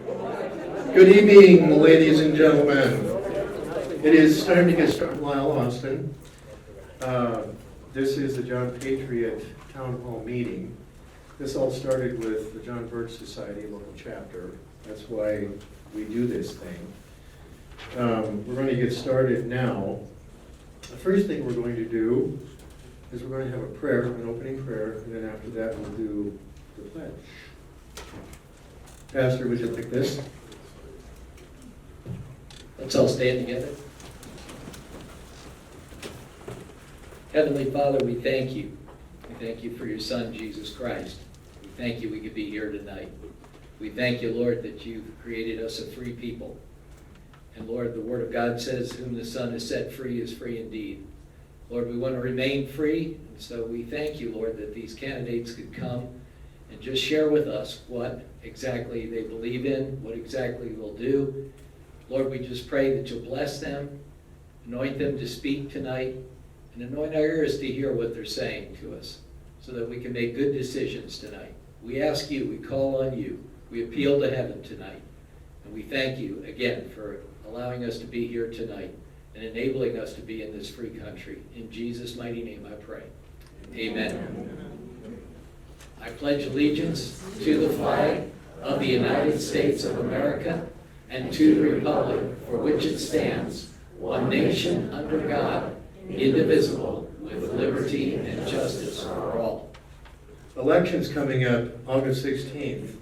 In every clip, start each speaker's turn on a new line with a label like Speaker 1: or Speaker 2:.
Speaker 1: Good evening, ladies and gentlemen. It is time to get started. Lyle Austin. This is the John Patriot Town Hall meeting. This all started with the John Birch Society local chapter. That's why we do this thing. We're going to get started now. The first thing we're going to do is we're going to have a prayer, an opening prayer, and then after that we'll do the pledge. Pastor, would you take this?
Speaker 2: Let's all stand together. Heavenly Father, we thank you. We thank you for your Son, Jesus Christ. We thank you we could be here tonight. We thank you, Lord, that you've created us a free people. And Lord, the Word of God says, whom the Son has set free is free indeed. Lord, we want to remain free, and so we thank you, Lord, that these candidates could come and just share with us what exactly they believe in, what exactly they'll do. Lord, we just pray that you'll bless them, anoint them to speak tonight, and anoint our ears to hear what they're saying to us, so that we can make good decisions tonight. We ask you, we call on you, we appeal to heaven tonight, and we thank you again for allowing us to be here tonight and enabling us to be in this free country. In Jesus' mighty name I pray. Amen. I pledge allegiance to the flag of the United States of America and to the republic for which it stands, one nation under God, indivisible, with liberty and justice for all.
Speaker 1: Elections coming up August 16th.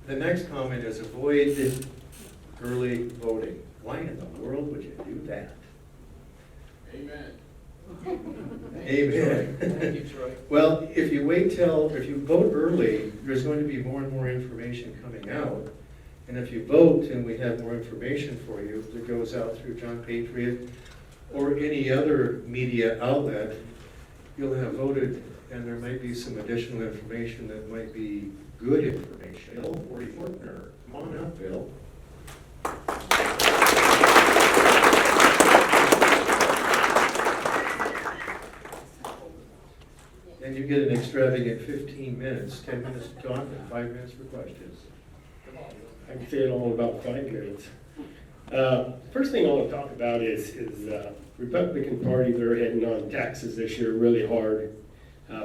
Speaker 1: The next comment is avoid early voting. Why in the world would you do that?
Speaker 3: Amen.
Speaker 1: Amen.
Speaker 2: Thank you, Troy.
Speaker 1: Well, if you vote early, there's going to be more and more information coming out. And if you vote and we have more information for you that goes out through John Patriot or any other media outlet, you'll have voted, and there might be some additional information that might be good information. Bill, or your partner. Come on up, Bill. And you get an extravagant 15 minutes, 10 minutes to talk, and 5 minutes for questions.
Speaker 4: I can say it all in about 5 minutes. First thing I want to talk about is Republican Party. They're heading on taxes this year really hard.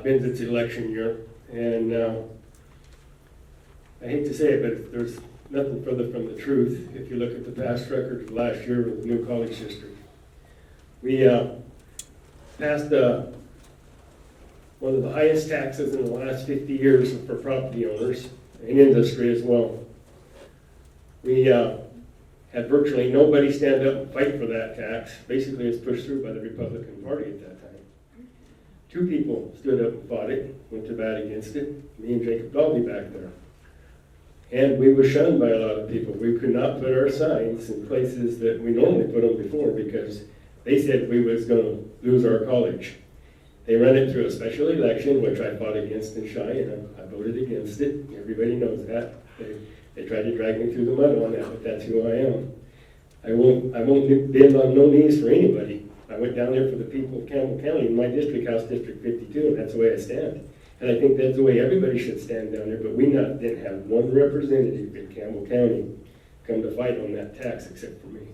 Speaker 4: Been its election year, and I hate to say it, but there's nothing further from the truth. If you look at the past record of last year with the new college district, we passed one of the highest taxes in the last 50 years for property owners and industry as well. We had virtually nobody stand up and fight for that tax. Basically, it's pushed through by the Republican Party at that time. 2 people stood up and fought it, went to bat against it, me and Jacob Dalby back there. And we were shunned by a lot of people. We could not put our signs in places that we normally put them before because they said we was going to lose our college. They ran it through a special election, which I fought against in Shy, and I voted against it. Everybody knows that. They tried to drag me through the mud on that, but that's who I am. I won't bend on no knees for anybody. I went down there for the people of Campbell County in my district, House District 52, and that's the way I stand. And I think that's the way everybody should stand down there, but we didn't have one representative in Campbell County come to fight on that tax except for me.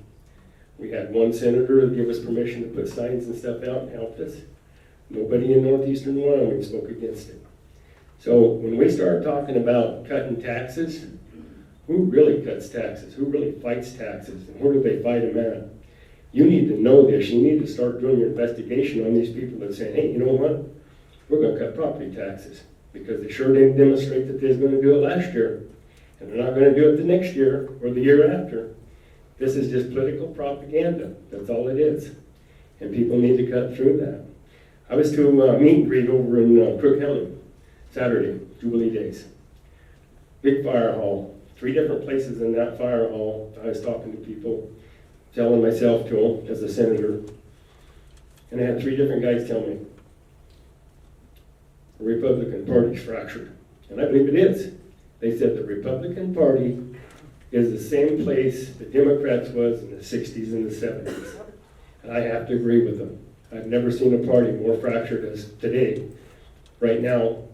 Speaker 4: We had one senator who gave us permission to put signs and stuff out and helped us. Nobody in northeastern Wyoming spoke against it. So when we start talking about cutting taxes, who really cuts taxes? Who really fights taxes? And where do they fight them at? You need to know this. You need to start doing your investigation on these people that are saying, hey, you know what? We're going to cut property taxes because they sure didn't demonstrate that they was going to do it last year. And they're not going to do it the next year or the year after. This is just political propaganda. That's all it is. And people need to cut through that. I was to a meet and greet over in Crook County, Saturday, Jubilee Days. Big fire hall, 3 different places in that fire hall. I was talking to people, telling myself to them as a senator. And I had 3 different guys tell me, the Republican Party's fractured. And I believe it is. They said the Republican Party is the same place the Democrats was in the 60s and the 70s. And I have to agree with them. I've never seen a party more fractured as today. Right now,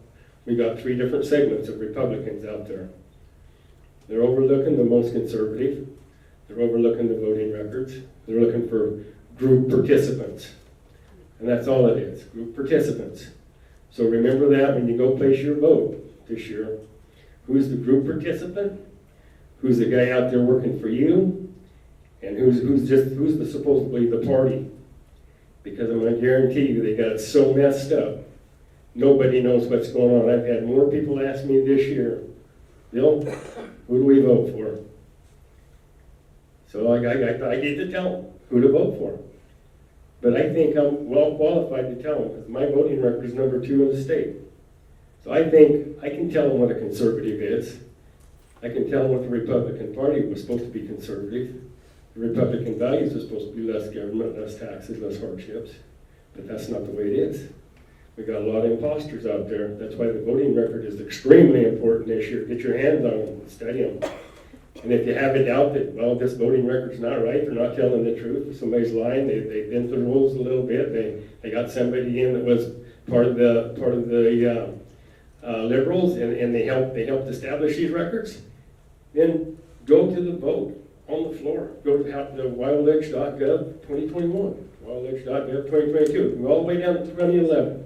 Speaker 4: we got 3 different segments of Republicans out there. They're overlooking the most conservative. They're overlooking the voting records. They're looking for group participants. And that's all it is, group participants. So remember that when you go place your vote this year. Who's the group participant? Who's the guy out there working for you? And who's supposedly the party? Because I'm going to guarantee you they got it so messed up. Nobody knows what's going on. I've had more people ask me this year, Bill, who do we vote for? So I get to tell them who to vote for. But I think I'm well qualified to tell them because my voting record is number 2 in the state. So I think I can tell them what a conservative is. I can tell them what the Republican Party was supposed to be conservative. The Republican values are supposed to be less government, less taxes, less hardships. But that's not the way it is. We got a lot of imposters out there. That's why the voting record is extremely important this year. Get your hands on them and study them. And if you have a doubt that, well, this voting record's not right, they're not telling the truth, if somebody's lying, they bent the rules a little bit, they got somebody in that was part of the liberals, and they helped establish these records, then go to the vote on the floor. Go to the wildedge.gov 2021, wildedge.gov 2022, go all the way down to 2011,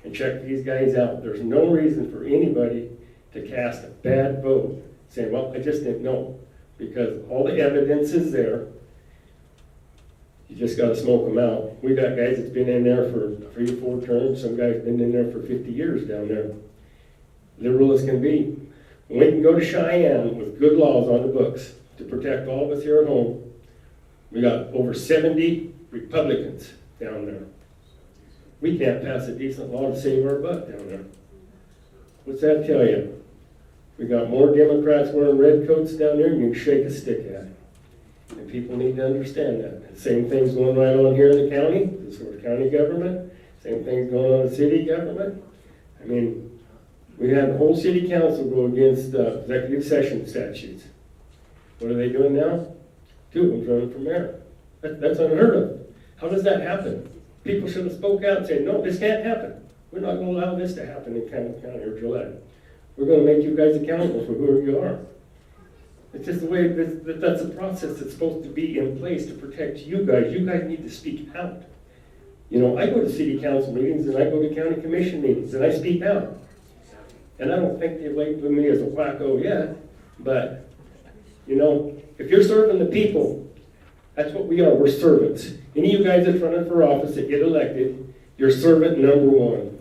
Speaker 4: and check these guys out. There's no reason for anybody to cast a bad vote saying, well, I just didn't know, because all the evidence is there. You just got to smoke them out. We got guys that's been in there for 3 or 4 terms. Some guys been in there for 50 years down there. Liberal as can be. When we can go to Cheyenne with good laws on the books to protect all of us here at home, we got over 70 Republicans down there. We can't pass a decent law to save our butt down there. What's that tell you? We got more Democrats wearing red coats down there than you can shake a stick at. And people need to understand that. And same thing's going right on here in the county, this sort of county government. Same thing's going on in city government. I mean, we had the whole city council go against executive session statutes. What are they doing now? 2 of them's running for mayor. That's unheard of. How does that happen? People should have spoke out and said, no, this can't happen. We're not going to allow this to happen in Campbell County or Gillette. We're going to make you guys accountable for who you are. It's just the way, that's a process that's supposed to be in place to protect you guys. You guys need to speak out. You know, I go to city council meetings and I go to county commission meetings and I speak out. And I don't think they've labeled me as a wacko yet, but, you know, if you're serving the people, that's what we are, we're servants. Any of you guys that's running for office that get elected, you're servant number 1.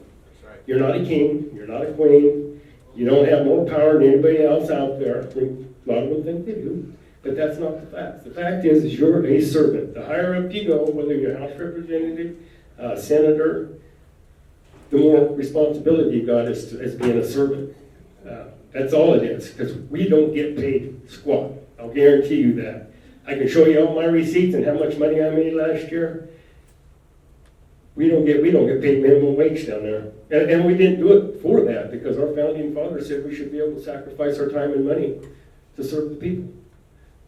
Speaker 4: You're not a king, you're not a queen, you don't have more power than anybody else out there. A lot of them think they do, but that's not the fact. The fact is you're a servant. The higher up you go, whether you're a House representative, senator, the more responsibility you got as being a servant. That's all it is, because we don't get paid squat. I'll guarantee you that. I can show you all my receipts and how much money I made last year. We don't get paid minimum wage down there. And we didn't do it for that, because our founding fathers said we should be able to sacrifice our time and money to serve the people.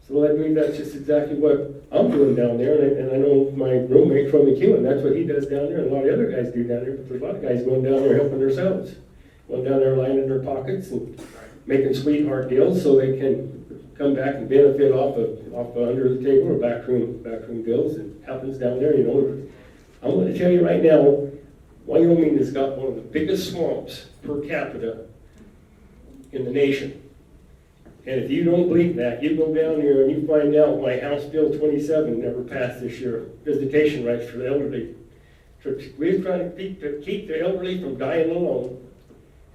Speaker 4: So I believe that's just exactly what I'm doing down there, and I know my roommate Troy McEwen, that's what he does down there, and a lot of other guys do down there, but there's a lot of guys going down there helping themselves. Going down there lining their pockets and making sweetheart deals so they can come back and benefit off of under the table or backroom deals. It happens down there, you know. I'm going to tell you right now, Wyoming has got one of the biggest swamps per capita in the nation. And if you don't believe that, you go down here and you find out why House Bill 27 never passed this year, visitation rights for the elderly. We're trying to keep the elderly from dying alone,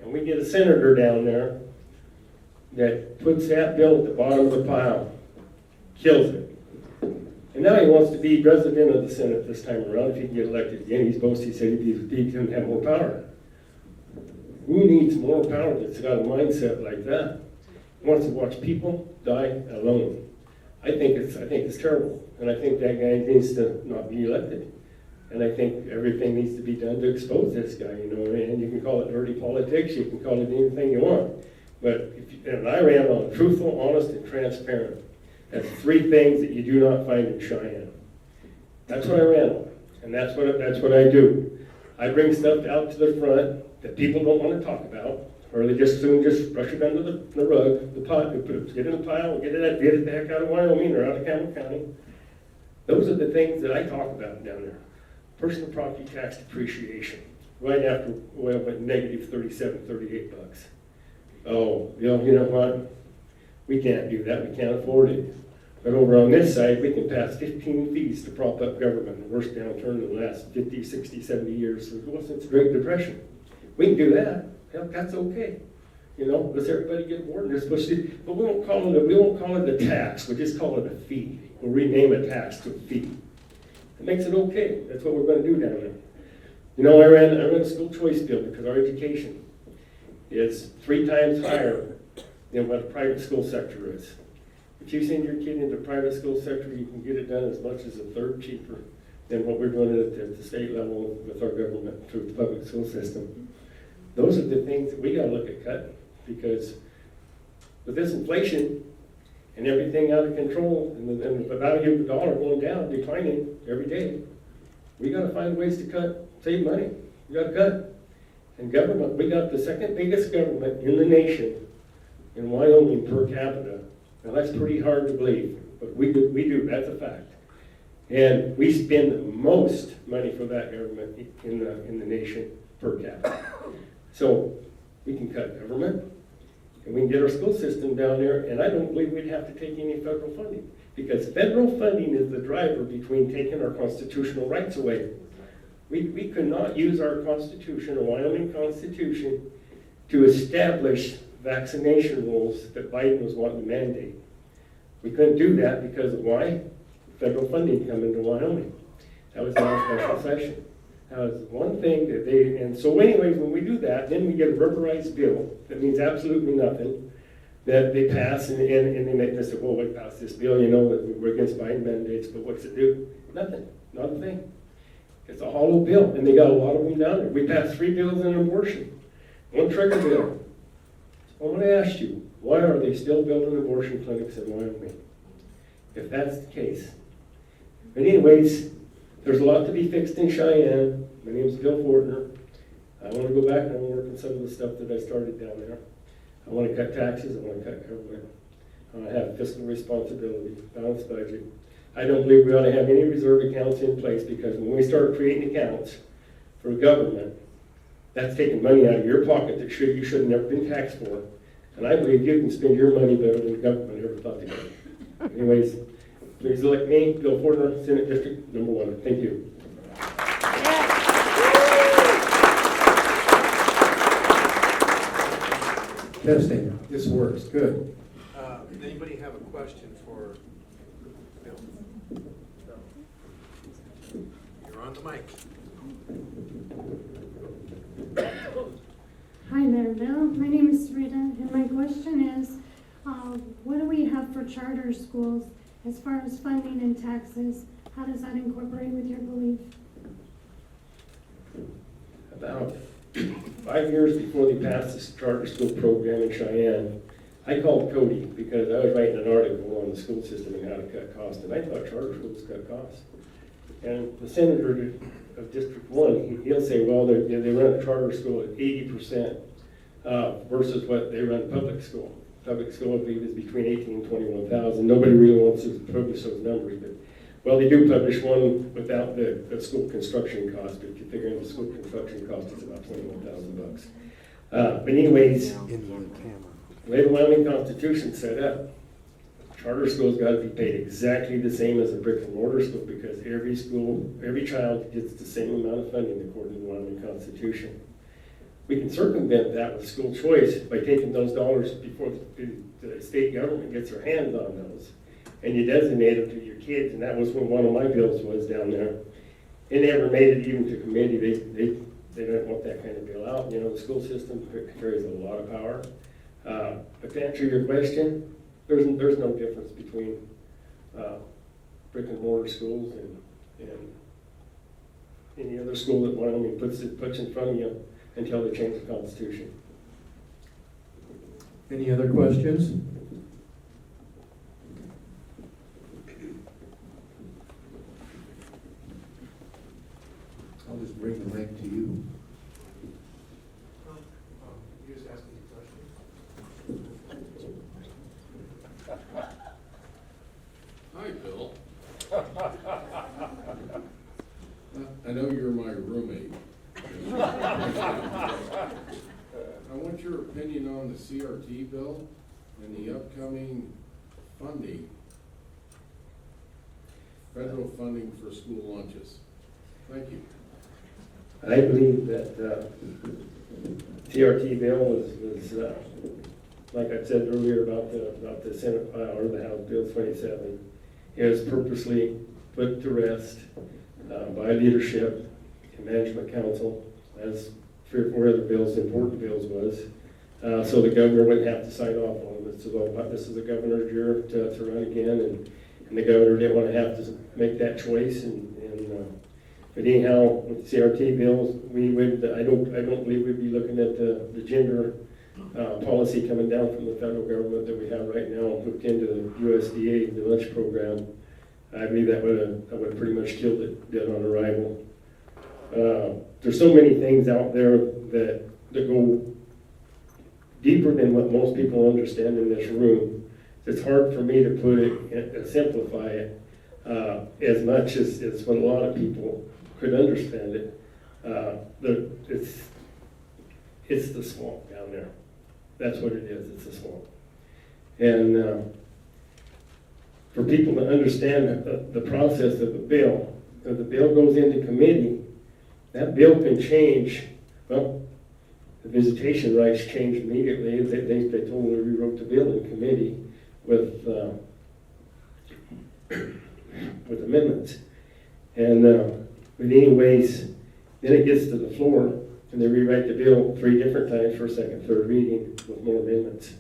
Speaker 4: and we get a senator down there that puts that bill at the bottom of the pile, kills it. And now he wants to be president of the Senate this time around. If he can get elected again, he said he can have more power. Who needs more power that's got a mindset like that? He wants to watch people die alone. I think it's terrible. And I think that guy needs to not be elected. And I think everything needs to be done to expose this guy, you know. And you can call it dirty politics, you can call it anything you want. But and I ran on truthful, honest, and transparent. That's 3 things that you do not find in Cheyenne. That's what I ran on, and that's what I do. I bring stuff out to the front that people don't want to talk about, Or they just soon just brush it under the rug, the pot, get in a pile, get it back out of Wyoming or out of Campbell County. Those are the things that I talk about down there. Personal property tax depreciation, right after oil went negative 37, 38 bucks. Oh, you know what? We can't do that, we can't afford it. But over on this side, we can pass 15 fees to prop up government, the worst downturn in the last 50, 60, 70 years since the Great Depression. We can do that. Hell, that's okay. You know, let's everybody get bored and they're supposed to, but we won't call it a tax, we just call it a fee. We'll rename a tax to a fee. It makes it okay. That's what we're going to do down there. You know, I ran a school choice bill because our education is 3 times higher than what a private school sector is. If you send your kid into private school sector, you can get it done as much as a third cheaper than what we're doing at the state level with our government through the public school system. Those are the things that we got to look at cutting, because with this inflation and everything out of control and the value of the dollar going down, declining every day, we got to find ways to save money. We got to cut. And government, we got the second biggest government in the nation in Wyoming per capita. Now that's pretty hard to believe, but we do, that's a fact. And we spend the most money for that government in the nation per capita. So we can cut government, and we can get our school system down there, and I don't believe we'd have to take any federal funding, because federal funding is the driver between taking our constitutional rights away. We could not use our Constitution, our Wyoming Constitution, to establish vaccination rules that Biden was wanting to mandate. We couldn't do that because of why? Federal funding coming to Wyoming. That was our special session. That was one thing that and so anyways, when we do that, then we get a rubberized bill that means absolutely nothing, that they pass, and they make this, well, we passed this bill, you know, that we're against Biden mandates, but what's it do? Nothing, not a thing. It's a hollow bill, and they got a lot of them down there. We passed 3 bills on abortion, 1 trigger bill. I want to ask you, why are they still building abortion clinics in Wyoming, if that's the case? But anyways, there's a lot to be fixed in Cheyenne. My name's Bill Fortner. I want to go back and I want to work on some of the stuff that I started down there. I want to cut taxes, I want to cut government. I want to have fiscal responsibility, balanced budget. I don't believe we ought to have any reserve accounts in place, because when we start creating accounts for government, that's taking money out of your pocket that you should have never been taxed for. And I believe you can spend your money better than the government ever thought they could. Anyways, please elect me, Bill Fortner, Senate District Number 1. Thank you.
Speaker 5: Testing, this works, good.
Speaker 3: Does anybody have a question for Bill? You're on the mic.
Speaker 6: Hi there, Bill. My name is Rita, and my question is, what do we have for charter schools as far as funding and taxes? How does that incorporate with your belief?
Speaker 4: About 5 years before they passed this charter school program in Cheyenne, I called Cody because I was writing an article on the school system and how to cut costs, and I thought charter schools cut costs. And the senator of District 1, he'll say, well, they run a charter school at 80% versus what they run public school. Public school, I believe, is between 18 and 21,000. Nobody really wants to publish those numbers, but well, they do publish one without the school construction cost, but if you figure in the school construction cost, it's about 21,000 bucks. But anyways, the way the Wyoming Constitution set up, charter schools got to be paid exactly the same as a brick and mortar school, because every child gets the same amount of funding according to the Wyoming Constitution. We can circumvent that with school choice by taking those dollars before the state government gets their hands on those, and you designate them to your kids, and that was what one of my bills was down there. It never made it even to committee. They don't want that kind of bill out. You know, the school system carries a lot of power. But to answer your question, there's no difference between brick and mortar schools and any other school that Wyoming puts in front of you until they change the Constitution.
Speaker 5: Any other questions? I'll just bring the mic to you.
Speaker 3: You just asking
Speaker 7: CRT bill and the upcoming funding, federal funding for school lunches? Thank you.
Speaker 4: I believe that TRT bill was like I said earlier about the Senate file or the House Bill 27, is purposely put to rest by leadership and management council, as 3 or 4 other bills, important bills was, so the governor wouldn't have to sign off on it. This is the governor's year to run again, and the governor didn't want to have to make that choice. But anyhow, with the CRT bills, we would, I don't believe we'd be looking at the gender policy coming down from the federal government that we have right now hooked into the USDA, the lunch program. I believe that would have pretty much killed it dead on arrival. There's so many things out there that go deeper than what most people understand in this room. It's hard for me to put it and simplify it as much as what a lot of people could understand it. It's the swamp down there. That's what it is. It's a swamp. And for people to understand the process of the bill, if the bill goes into committee, that bill can change. Well, the visitation rights changed immediately. They totally rewrote the bill in committee with amendments. And but anyways, then it gets to the floor, and they rewrite the bill 3 different times, first, second, third reading, with more amendments.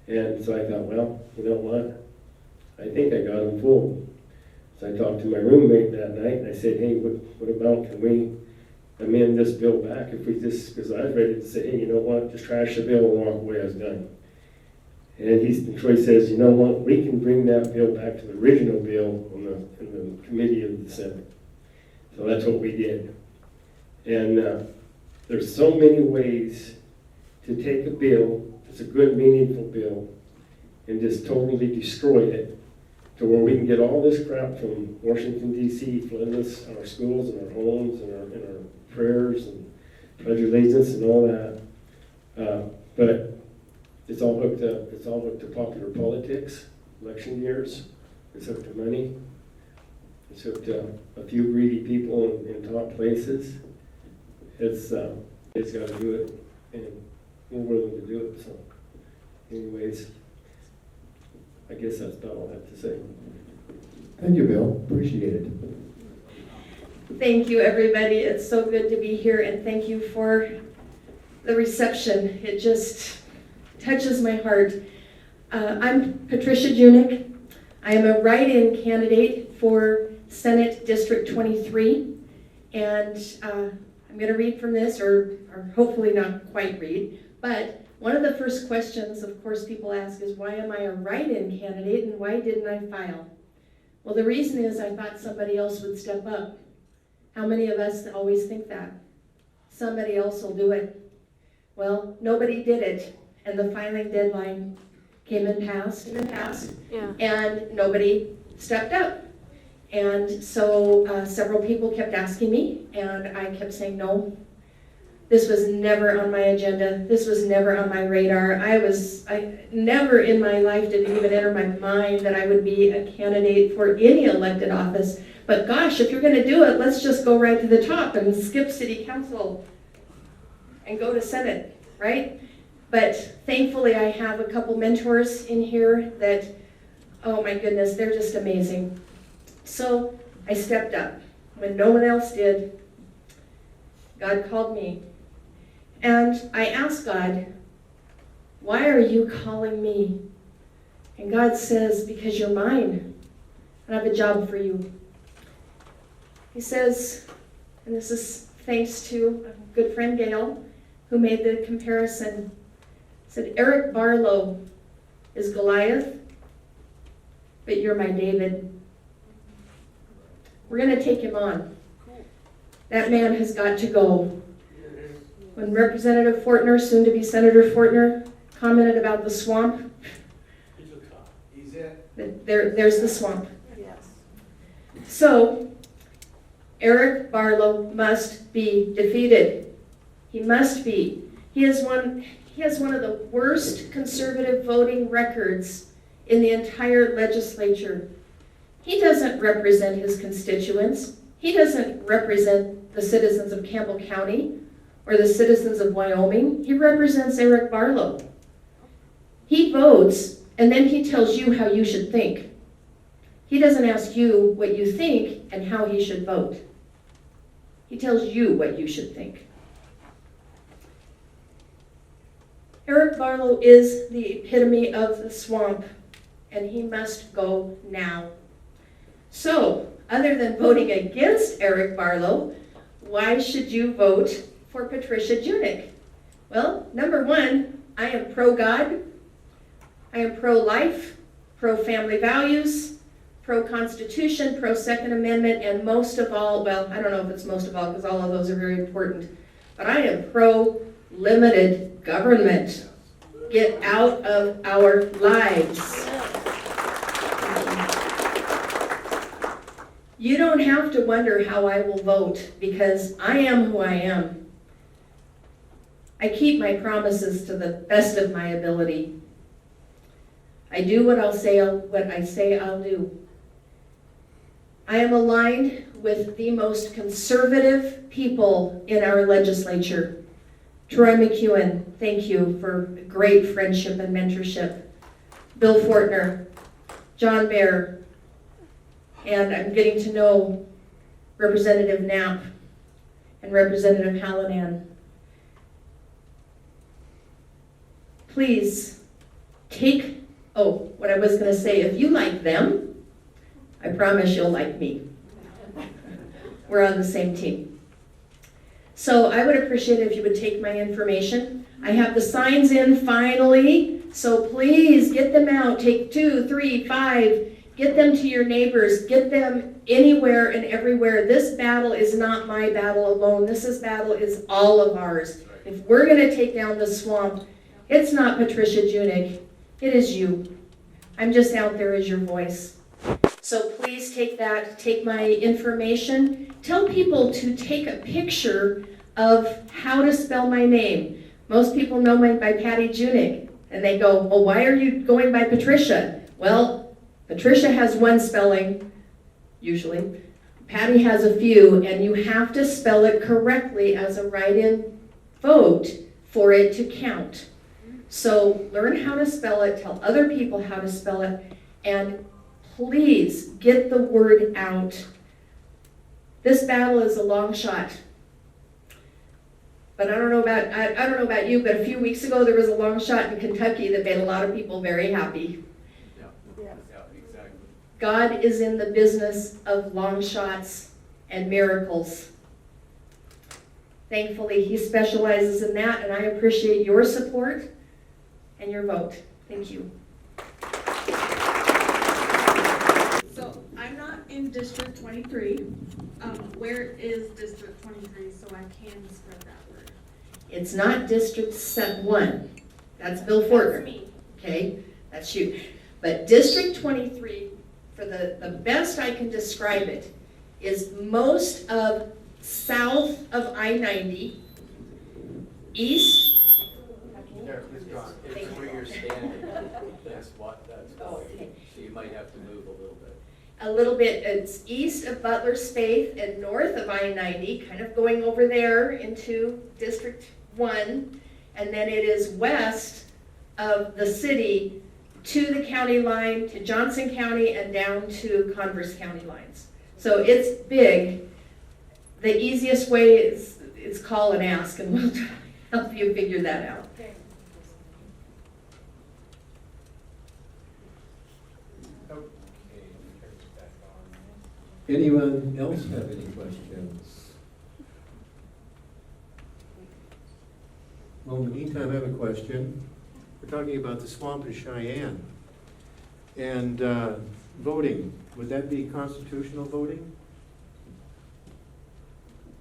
Speaker 4: And so I thought, well, you know what? I think I got them full. So I talked to my roommate that night, and I said, hey, what about, can we amend this bill back if we just, because I was ready to say, hey, you know what, just trash the bill and walk away as done. And Troy says, you know what, we can bring that bill back to the original bill in the committee of the Senate. So that's what we did. And there's so many ways to take a bill, it's a good, meaningful bill, and just totally destroy it to where we can get all this crap from Washington, D.C., flooding us, our schools and our homes and our prayers and pledge of allegiance and all that. But it's all hooked up. It's all hooked to popular politics, election years. It's hooked to money. It's hooked to a few greedy people in top places. It's got to do it, and we're willing to do it. So, anyways, I guess that's about all I have to say.
Speaker 5: Thank you, Bill. Appreciate it.
Speaker 8: Thank you, everybody. It's so good to be here, and thank you for the reception. It just touches my heart. I'm Patricia Junick. I am a write-in candidate for Senate District 23, and I'm going to read from this, or hopefully not quite read, but one of the first questions, of course, people ask is, why am I a write-in candidate, and why didn't I file? Well, the reason is I thought somebody else would step up. How many of us always think that? Somebody else will do it. Well, nobody did it, and the filing deadline came and passed, and nobody stepped up. And so several people kept asking me, and I kept saying, no, this was never on my agenda. This was never on my radar. I never in my life did it even enter my mind that I would be a candidate for any elected office. But gosh, if you're going to do it, let's just go right to the top and skip city council and go to Senate, right? But thankfully, I have a couple mentors in here that, oh my goodness, they're just amazing. So I stepped up when no one else did. God called me. And I asked God, why are you calling me? And God says, because you're mine. I have a job for you. He says, and this is thanks to a good friend, Gail, who made the comparison, said, Eric Barlow is Goliath, but you're my David. We're going to take him on. That man has got to go. When Representative Fortner, soon to be Senator Fortner, commented about the swamp, there's the swamp.
Speaker 9: Yes.
Speaker 8: So, Eric Barlow must be defeated. He must be. He he has one of the worst conservative voting records in the entire legislature. He doesn't represent his constituents. He doesn't represent the citizens of Campbell County or the citizens of Wyoming. He represents Eric Barlow. He votes, and then he tells you how you should think. He doesn't ask you what you think and how he should vote. He tells you what you should think. Eric Barlow is the epitome of the swamp, and he must go now. So, other than voting against Eric Barlow, why should you vote for Patricia Junick? Well, number one, I am pro-God, I am pro-life, pro-family values, pro-Constitution, pro-Second Amendment, and most of all, well, I don't know if it's most of all because all of those are very important, but I am pro-limited government. Get out of our lives. You don't have to wonder how I will vote because I am who I am. I keep my promises to the best of my ability. I do what I say I'll do. I am aligned with the most conservative people in our legislature. Troy McEwen, thank you for great friendship and mentorship. Bill Fortner, John Baer, and I'm getting to know Representative Knapp and Representative Hallinan. Please what I was going to say, if you like them, I promise you'll like me. We're on the same team. So I would appreciate it if you would take my information. I have the signs in finally, so please get them out. Take 2, 3, 5. Get them to your neighbors. Get them anywhere and everywhere. This battle is not my battle alone. This battle is all of ours. If we're going to take down the swamp, it's not Patricia Junick. It is you. I'm just out there as your voice. So please take my information. Tell people to take a picture of how to spell my name. Most people know me by Patty Junick, and they go, well, why are you going by Patricia? Well, Patricia has one spelling, usually. Patty has a few, and you have to spell it correctly as a write-in vote for it to count. So learn how to spell it, tell other people how to spell it, and please get the word out. This battle is a long shot. But I don't know about you, but a few weeks ago there was a long shot in Kentucky that made a lot of people very happy.
Speaker 3: Yeah, exactly.
Speaker 8: God is in the business of long shots and miracles. Thankfully, he specializes in that, and I appreciate your support and your vote. Thank you.
Speaker 9: So I'm not in District 23. Where is District 23 so I can spread that word?
Speaker 8: It's not District 1. That's Bill Fortner.
Speaker 9: That's me.
Speaker 8: Okay, that's you. But District 23, for the best I can describe it, is most of south of I-90, east.
Speaker 3: There, it's gone.
Speaker 2: It's where you're standing. That's
Speaker 8: Oh, okay.
Speaker 2: so you might have to move a little bit.
Speaker 8: A little bit, it's east of Butler Spaith and north of I-90, kind of going over there into District 1, and then it is west of the city to the county line, to Johnson County, and down to Converse County lines. So it's big. The easiest way is call and ask, and we'll try to help you figure that out.
Speaker 5: Anyone else have any questions?
Speaker 1: Well, in the meantime, I have a question. We're talking about the swamp of Cheyenne. And voting, would that be constitutional voting?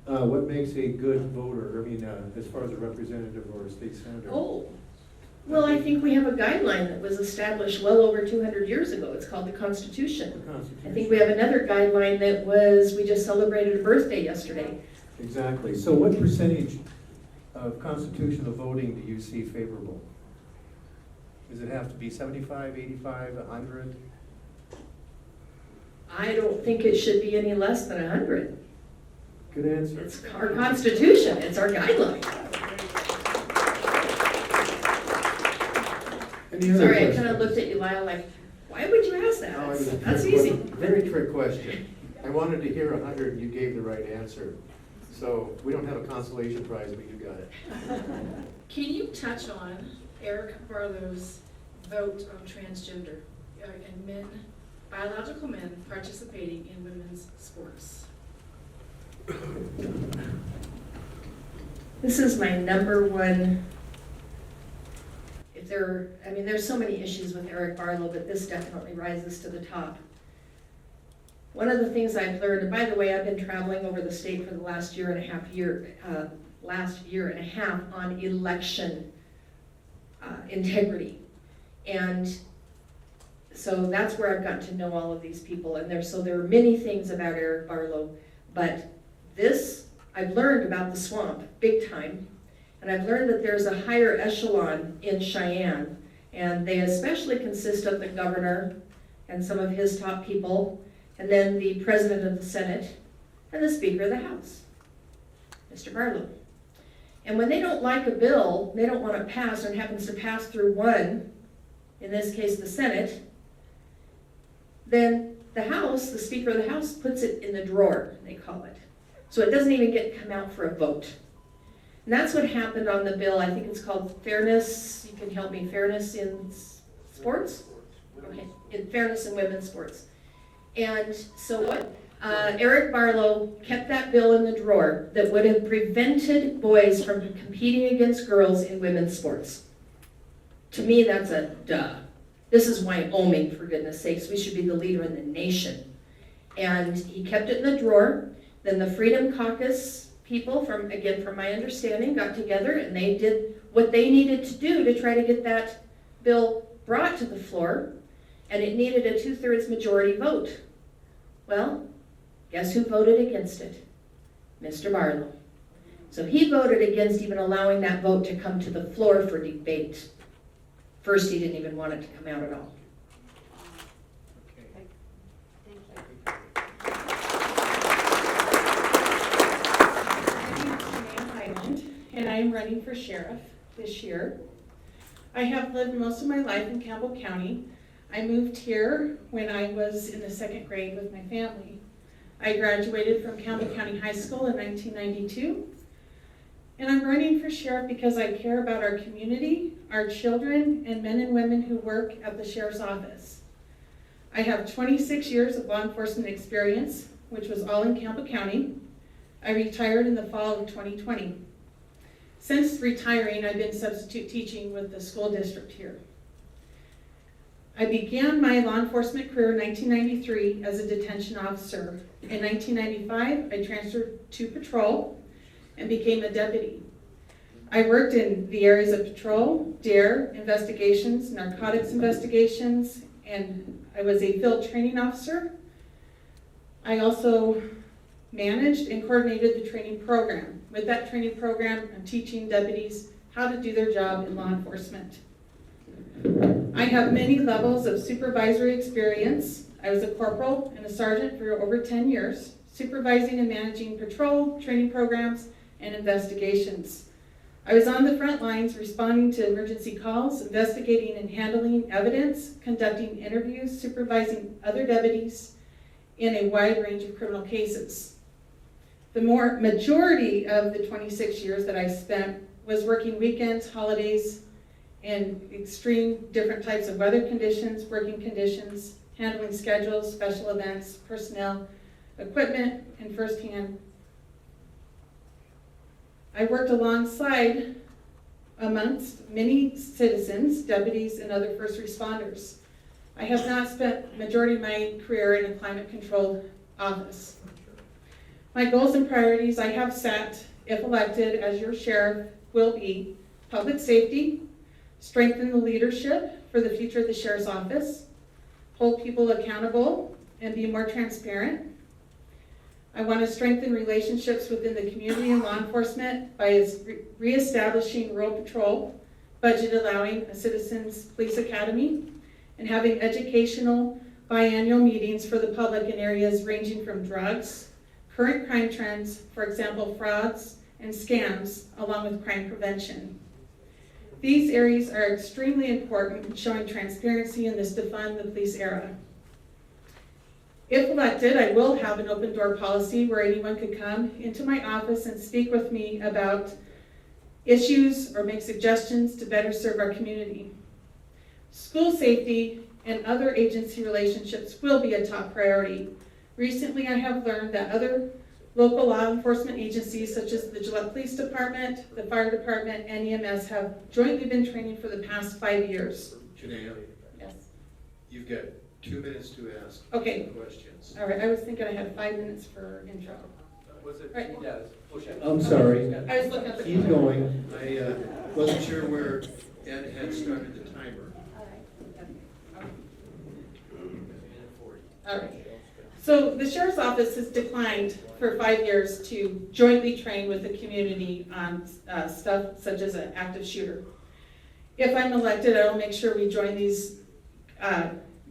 Speaker 1: What makes a good voter, I mean, as far as a representative or a state senator?
Speaker 8: Oh, well, I think we have a guideline that was established well over 200 years ago. It's called the Constitution.
Speaker 1: The Constitution.
Speaker 8: I think we have another guideline that we just celebrated a birthday yesterday.
Speaker 1: Exactly. So what percentage
Speaker 3: of constitutional voting do you see favorable? Does it have to be 75, 85, 100?
Speaker 8: I don't think it should be any less than 100.
Speaker 3: Good answer.
Speaker 8: It's our Constitution, it's our guideline.
Speaker 3: Any other
Speaker 8: Sorry, I
Speaker 3: questions?
Speaker 8: kind of looked at you, Lyle, like, why would you ask that?
Speaker 3: No, it was a
Speaker 8: That's
Speaker 3: trick
Speaker 8: easy.
Speaker 3: Very trick question. I wanted to hear 100 and you gave the right answer. So we don't have a consolation prize, but you got it.
Speaker 10: Can you touch on Eric Barlow's vote on transgender and men, biological men participating in women's sports?
Speaker 8: This is my number one, there's so many issues with Eric Barlow, but this definitely rises to the top. One of the things I've learned, and by the way, I've been traveling over the state for the last year and a half on election integrity. And so that's where I've gotten to know all of these people. And there are many things about Eric Barlow, but this, I've learned about the swamp big time. And I've learned that there's a higher echelon in Cheyenne, and they especially consist of the governor and some of his top people, and then the president of the Senate and the Speaker of the House, Mr. Barlow. And when they don't like a bill, they don't want it passed, and happens to pass through one, in this case the Senate, then the House, the Speaker of the House, puts it in the drawer, they call it. So it doesn't even come out for a vote. And that's what happened on the bill. I think it's called Fairness, you can help me, Fairness in Sports? Okay, in Fairness in Women's Sports. And so what? Eric Barlow kept that bill in the drawer that would have prevented boys from competing against girls in women's sports. To me, that's a duh. This is Wyoming, for goodness sakes. We should be the leader in the nation. And he kept it in the drawer. Then the Freedom Caucus people, from my understanding, got together and they did what they needed to do to try to get that bill brought to the floor, and it needed a 2/3 majority vote. Well, guess who voted against it? Mr. Barlow. So he voted against even allowing that vote to come to the floor for debate. First, he didn't even want it to come out at all.
Speaker 9: And I'm running for sheriff this year. I have lived most of my life in Campbell County. I moved here when I was in the 2nd grade with my family. I graduated from Campbell County High School in 1992. And I'm running for sheriff because I care about our community, our children, and men and women who work at the sheriff's office. I have 26 years of law enforcement experience, which was all in Campbell County. I retired in the fall of 2020. Since retiring, I've been substitute teaching with the school district here. I began my law enforcement career in 1993 as a detention officer. In 1995, I transferred to patrol and became a deputy. I worked in the areas of patrol, DARE investigations, narcotics investigations, and I was a field training officer. I also managed and coordinated the training program. With that training program, I'm teaching deputies how to do their job in law enforcement. I have many levels of supervisory experience. I was a corporal and a sergeant for over 10 years, supervising and managing patrol, training programs, and investigations. I was on the front lines responding to emergency calls, investigating and handling evidence, conducting interviews, supervising other deputies in a wide range of criminal cases. The majority of the 26 years that I spent was working weekends, holidays, and extreme different types of weather conditions, working conditions, handling schedules, special events, personnel, equipment, and firsthand. I worked alongside amongst many citizens, deputies, and other first responders. I have not spent majority of my career in a climate-controlled office. My goals and priorities I have set, if elected as your sheriff, will be public safety, strengthen the leadership for the future of the sheriff's office, hold people accountable, and be more transparent, I want to strengthen relationships within the community and law enforcement by reestablishing rural patrol, budget allowing a citizens police academy, and having educational biannual meetings for the public in areas ranging from drugs, current crime trends, for example, frauds and scams, along with crime prevention. These areas are extremely important in showing transparency in this defund the police era. If elected, I will have an open door policy where anyone could come into my office and speak with me about issues or make suggestions to better serve our community. School safety and other agency relationships will be a top priority. Recently, I have learned that other local law enforcement agencies such as the Gillette Police Department, the Fire Department, and EMS have jointly been training for the past 5 years.
Speaker 1: Janaea,
Speaker 9: Yes.
Speaker 1: you've got 2 minutes to ask
Speaker 9: Okay.
Speaker 1: questions.
Speaker 9: All right, I was thinking I had 5 minutes for intro.
Speaker 1: Was it?
Speaker 9: Right.
Speaker 5: I'm sorry,
Speaker 9: I was looking at the.
Speaker 5: keep going.
Speaker 1: I wasn't sure where Ed had started the timer.
Speaker 9: All right. So the sheriff's office has declined for 5 years to jointly train with the community on stuff such as an active shooter. If I'm elected, I will make sure we join these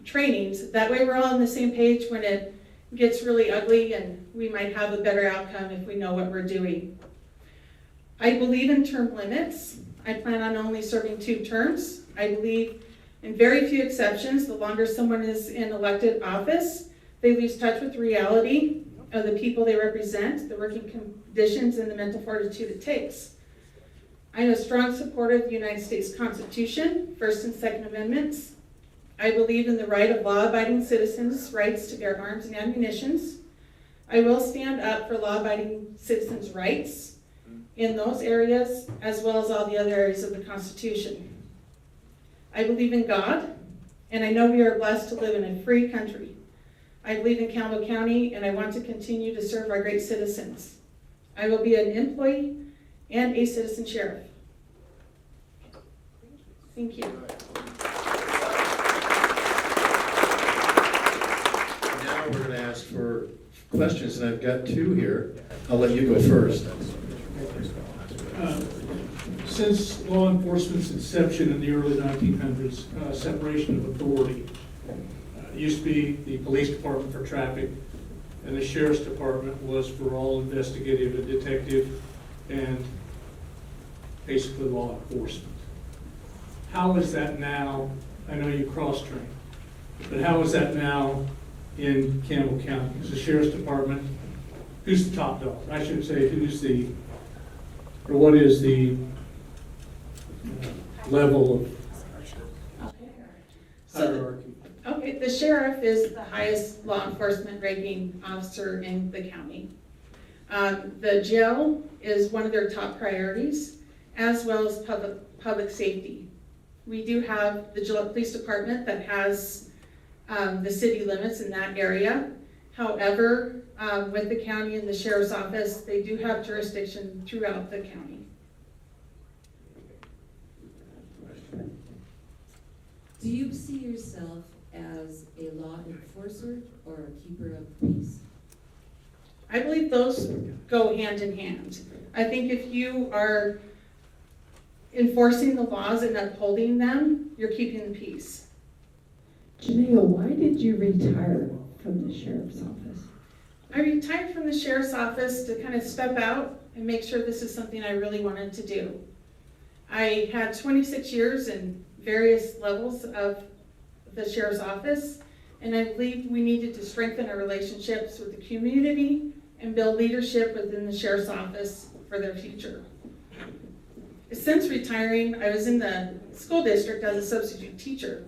Speaker 9: trainings. That way we're all on the same page when it gets really ugly, and we might have a better outcome if we know what we're doing. I believe in term limits. I plan on only serving 2 terms. I believe in very few exceptions, the longer someone is in elected office, they lose touch with reality of the people they represent, the working conditions, and the mental fortitude it takes. I'm a strong supporter of the United States Constitution, First and Second Amendments. I believe in the right of law-abiding citizens' rights to bear arms and ammunitions. I will stand up for law-abiding citizens' rights in those areas, as well as all the other areas of the Constitution. I believe in God, and I know we are blessed to live in a free country. I believe in Campbell County, and I want to continue to serve our great citizens. I will be an employee and a citizen sheriff. Thank you.
Speaker 1: Now we're going to ask for questions, and I've got 2 here. I'll let you go first.
Speaker 11: Since law enforcement's inception in the early 1900s, separation of authority. It used to be the police department for traffic, and the sheriff's department was for all investigative and detective and basically law enforcement. How is that now? I know you cross-train, but how is that now in Campbell County? Is the sheriff's department, who's the top dog? I should say, what is the level of hierarchy?
Speaker 9: Okay, the sheriff is the highest law enforcement ranking officer in the county. The jail is one of their top priorities, as well as public safety. We do have the Gillette Police Department that has the city limits in that area. However, with the county and the sheriff's office, they do have jurisdiction throughout the county.
Speaker 12: Do you see yourself as a law enforcer or a keeper of peace?
Speaker 9: I believe those go hand in hand. I think if you are enforcing the laws and upholding them, you're keeping the peace.
Speaker 13: Janaea, why did you retire from the sheriff's office?
Speaker 9: I retired from the sheriff's office to kind of step out and make sure this is something I really wanted to do. I had 26 years in various levels of the sheriff's office, and I believe we needed to strengthen our relationships with the community and build leadership within the sheriff's office for their future. Since retiring, I was in the school district as a substitute teacher,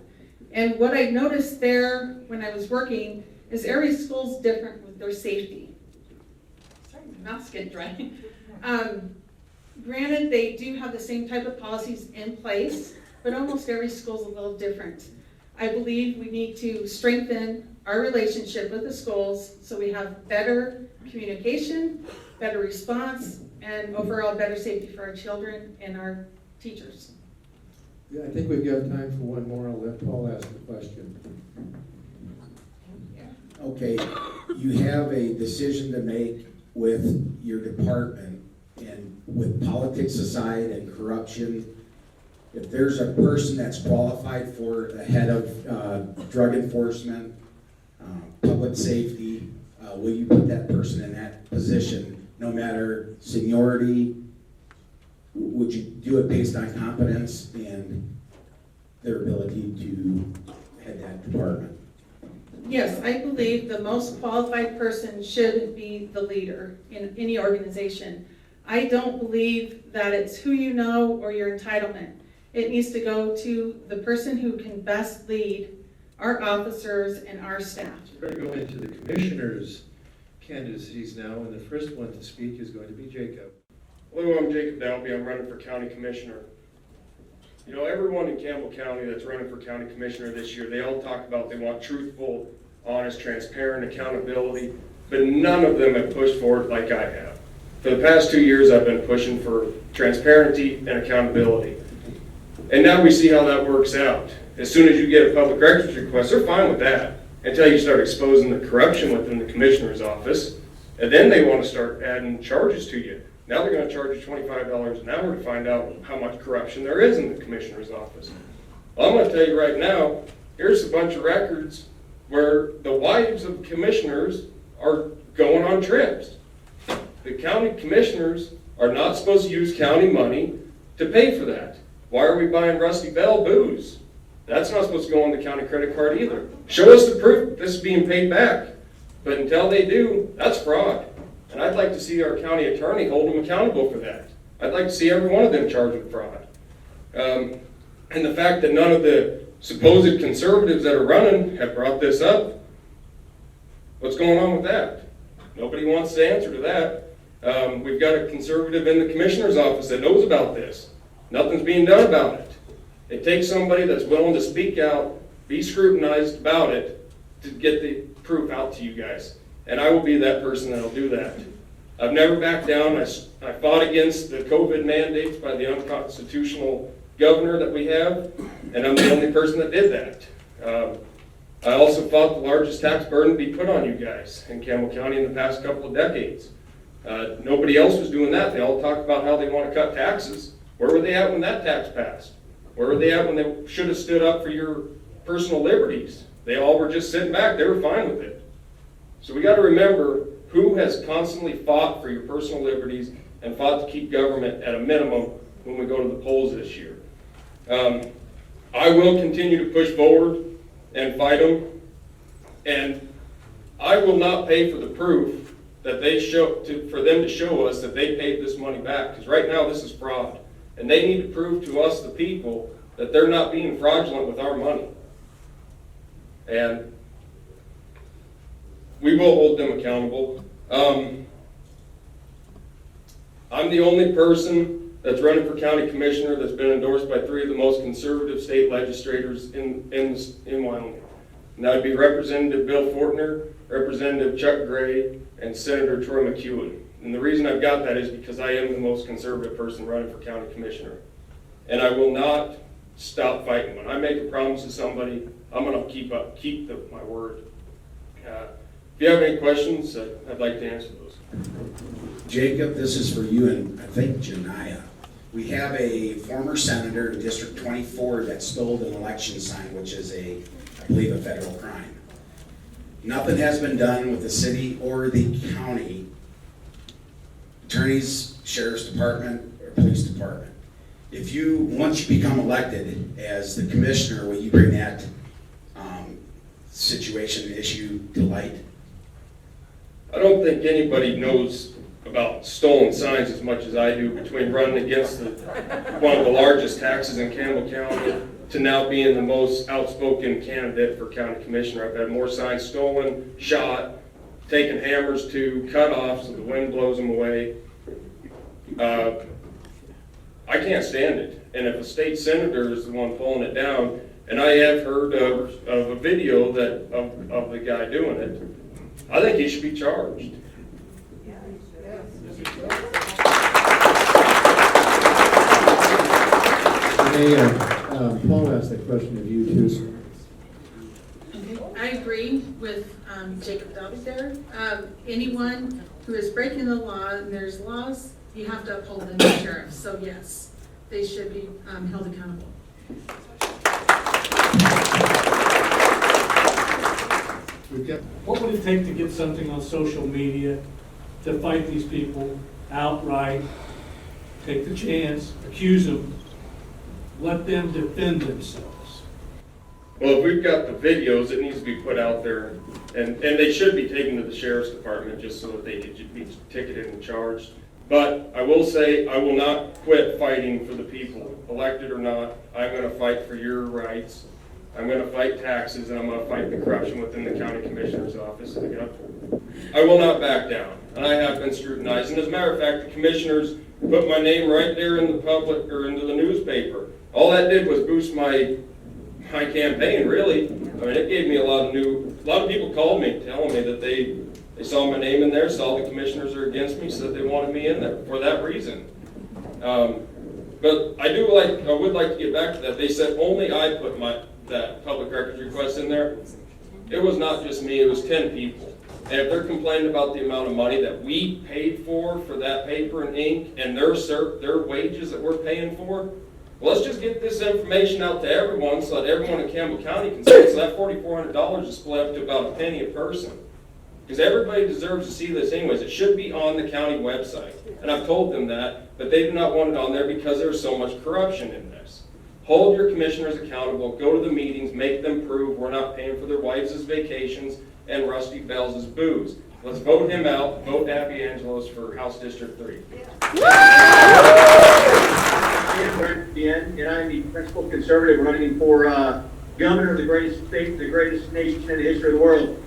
Speaker 9: and what I noticed there when I was working is every school's different with their safety. Sorry, my mouth's getting dry. Granted, they do have the same type of policies in place, but almost every school's a little different. I believe we need to strengthen our relationship with the schools so we have better communication, better response, and overall better safety for our children and our teachers.
Speaker 3: Yeah, I think we've got time for one more. I'll let Paul ask the question.
Speaker 5: Okay,
Speaker 14: you have a decision to make with your department, and with politics aside and corruption, if there's a person that's qualified for the head of drug enforcement, public safety, will you put that person in that position, no matter seniority? Would you do it based on competence and their ability to head that department?
Speaker 9: Yes, I believe the most qualified person should be the leader in any organization. I don't believe that it's who you know or your entitlement. It needs to go to the person who can best lead our officers and our staff.
Speaker 1: We're going to go into the commissioners' candidacies now, and the first one to speak is going to be Jacob.
Speaker 15: Hello, I'm Jacob Dalby. I'm running for county commissioner. You know, everyone in Campbell County that's running for county commissioner this year, they all talk about they want truthful, honest, transparent accountability, but none of them have pushed forward like I have. For the past 2 years, I've been pushing for transparency and accountability. And now we see how that works out. As soon as you get a public records request, they're fine with that until you start exposing the corruption within the commissioner's office, and then they want to start adding charges to you. Now they're going to charge you $25 an hour to find out how much corruption there is in the commissioner's office. Well, I'm going to tell you right now, here's a bunch of records where the wives of commissioners are going on trips. The county commissioners are not supposed to use county money to pay for that. Why are we buying Rusty Bell booze? That's not supposed to go on the county credit card either. Show us the proof that this is being paid back. But until they do, that's fraud. And I'd like to see our county attorney hold them accountable for that. I'd like to see every one of them charged with fraud. And the fact that none of the supposed conservatives that are running have brought this up, what's going on with that? Nobody wants to answer to that. We've got a conservative in the commissioner's office that knows about this. Nothing's being done about it. It takes somebody that's willing to speak out, be scrutinized about it, to get the proof out to you guys. And I will be that person that'll do that. I've never backed down. I fought against the COVID mandates by the unconstitutional governor that we have, and I'm the only person that did that. I also fought the largest tax burden to be put on you guys in Campbell County in the past couple of decades. Nobody else was doing that. They all talk about how they want to cut taxes. Where were they at when that tax passed? Where were they at when they should have stood up for your personal liberties? They all were just sitting back. They were fine with it. So we got to remember who has constantly fought for your personal liberties and fought to keep government at a minimum when we go to the polls this year. I will continue to push forward and fight them, and I will not pay for the proof that they for them to show us that they paid this money back, because right now this is fraud, and they need to prove to us, the people, that they're not being fraudulent with our money. And we will hold them accountable. I'm the only person that's running for county commissioner that's been endorsed by 3 of the most conservative state legislators in Wyoming. And that would be Representative Bill Fortner, Representative Chuck Gray, and Senator Troy McEwen. And the reason I've got that is because I am the most conservative person running for county commissioner. And I will not stop fighting. When I make a promise to somebody, I'm going to keep my word. If you have any questions, I'd like to answer those.
Speaker 14: Jacob, this is for you and I think Janiyah. We have a former senator in District 24 that stole an election sign, which is I believe, a federal crime. Nothing has been done with the city or the county attorneys, sheriff's department, or police department. Once you become elected as the commissioner, will you bring that situation, issue to light?
Speaker 15: I don't think anybody knows about stolen signs as much as I do, between running against one of the largest taxes in Campbell County to now being the most outspoken candidate for county commissioner. I've had more signs stolen, shot, taken hammers to, cut off so the wind blows them away. I can't stand it. And if a state senator is the one pulling it down, and I have heard of a video of the guy doing it, I think he should be charged.
Speaker 3: Paul asked that question of you too.
Speaker 9: I agree with Jacob Dobby there. Anyone who is breaking the law, and there's laws, you have to uphold them as sheriffs. So yes, they should be held accountable.
Speaker 11: What would it take to get something on social media to fight these people outright, take the chance, accuse them, let them defend themselves?
Speaker 15: Well, if we've got the videos, it needs to be put out there, and they should be taken to the sheriff's department just so that they could be ticketed and charged. But I will say, I will not quit fighting for the people, elected or not. I'm going to fight for your rights. I'm going to fight taxes, and I'm going to fight the corruption within the county commissioner's office. I will not back down, and I have been scrutinized. And as a matter of fact, the commissioners put my name right there in the public or into the newspaper. All that did was boost my campaign, really. I mean, it gave me a lot of people called me telling me that they saw my name in there, saw the commissioners are against me, said they wanted me in there for that reason. But I would like to get back to that. They said only I put that public records request in there. It was not just me, it was 10 people. And if they're complaining about the amount of money that we paid for that paper and ink and their wages that we're paying for, well, let's just get this information out to everyone so that everyone in Campbell County can see it. So that $4,400 is split up to about a penny a person. Because everybody deserves to see this anyways. It should be on the county website. And I've told them that, but they do not want it on there because there's so much corruption in this. Hold your commissioners accountable, go to the meetings, make them prove we're not paying for their wives' vacations and Rusty Bell's booze. Let's vote him out, vote Abby Angelos for House District 3.
Speaker 16: And I'm the principal conservative running for governor of the greatest state, the greatest nation in the history of the world.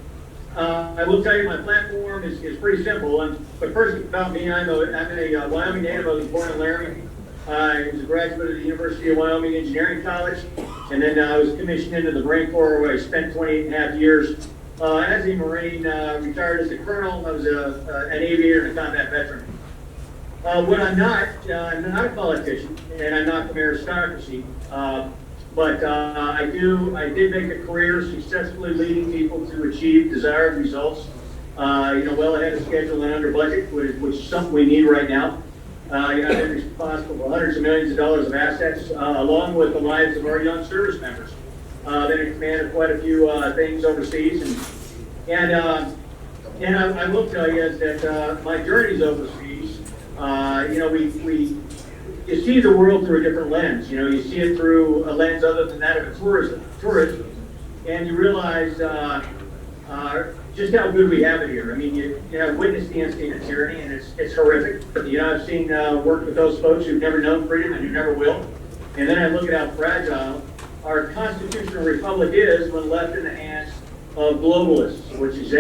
Speaker 16: I will tell you my platform is pretty simple. But first about me, I'm a Wyoming native. I was born in Laramie. I was a graduate of the University of Wyoming Engineering College, and then I was commissioned into the Marine Corps, where I spent 28 and a half years as a Marine, retired as a colonel. I was an aviator and a combat veteran. What I'm not a politician, and I'm not from aristocracy, but I did make a career successfully leading people to achieve desired results, well ahead of schedule and under budget, which is something we need right now. I've been responsible for hundreds of millions of dollars of assets, along with the lives of our young service members. Been in command of quite a few things overseas, and I will tell you that my journeys overseas, you see the world through a different lens. You see it through a lens other than that of tourism, and you realize just how good we have it here. I mean, you witness the instinct of tyranny, and it's horrific. I've seen work with those folks who've never known freedom and who never will. And then I look at how fragile our constitutional republic is when left in the hands of globalists, which is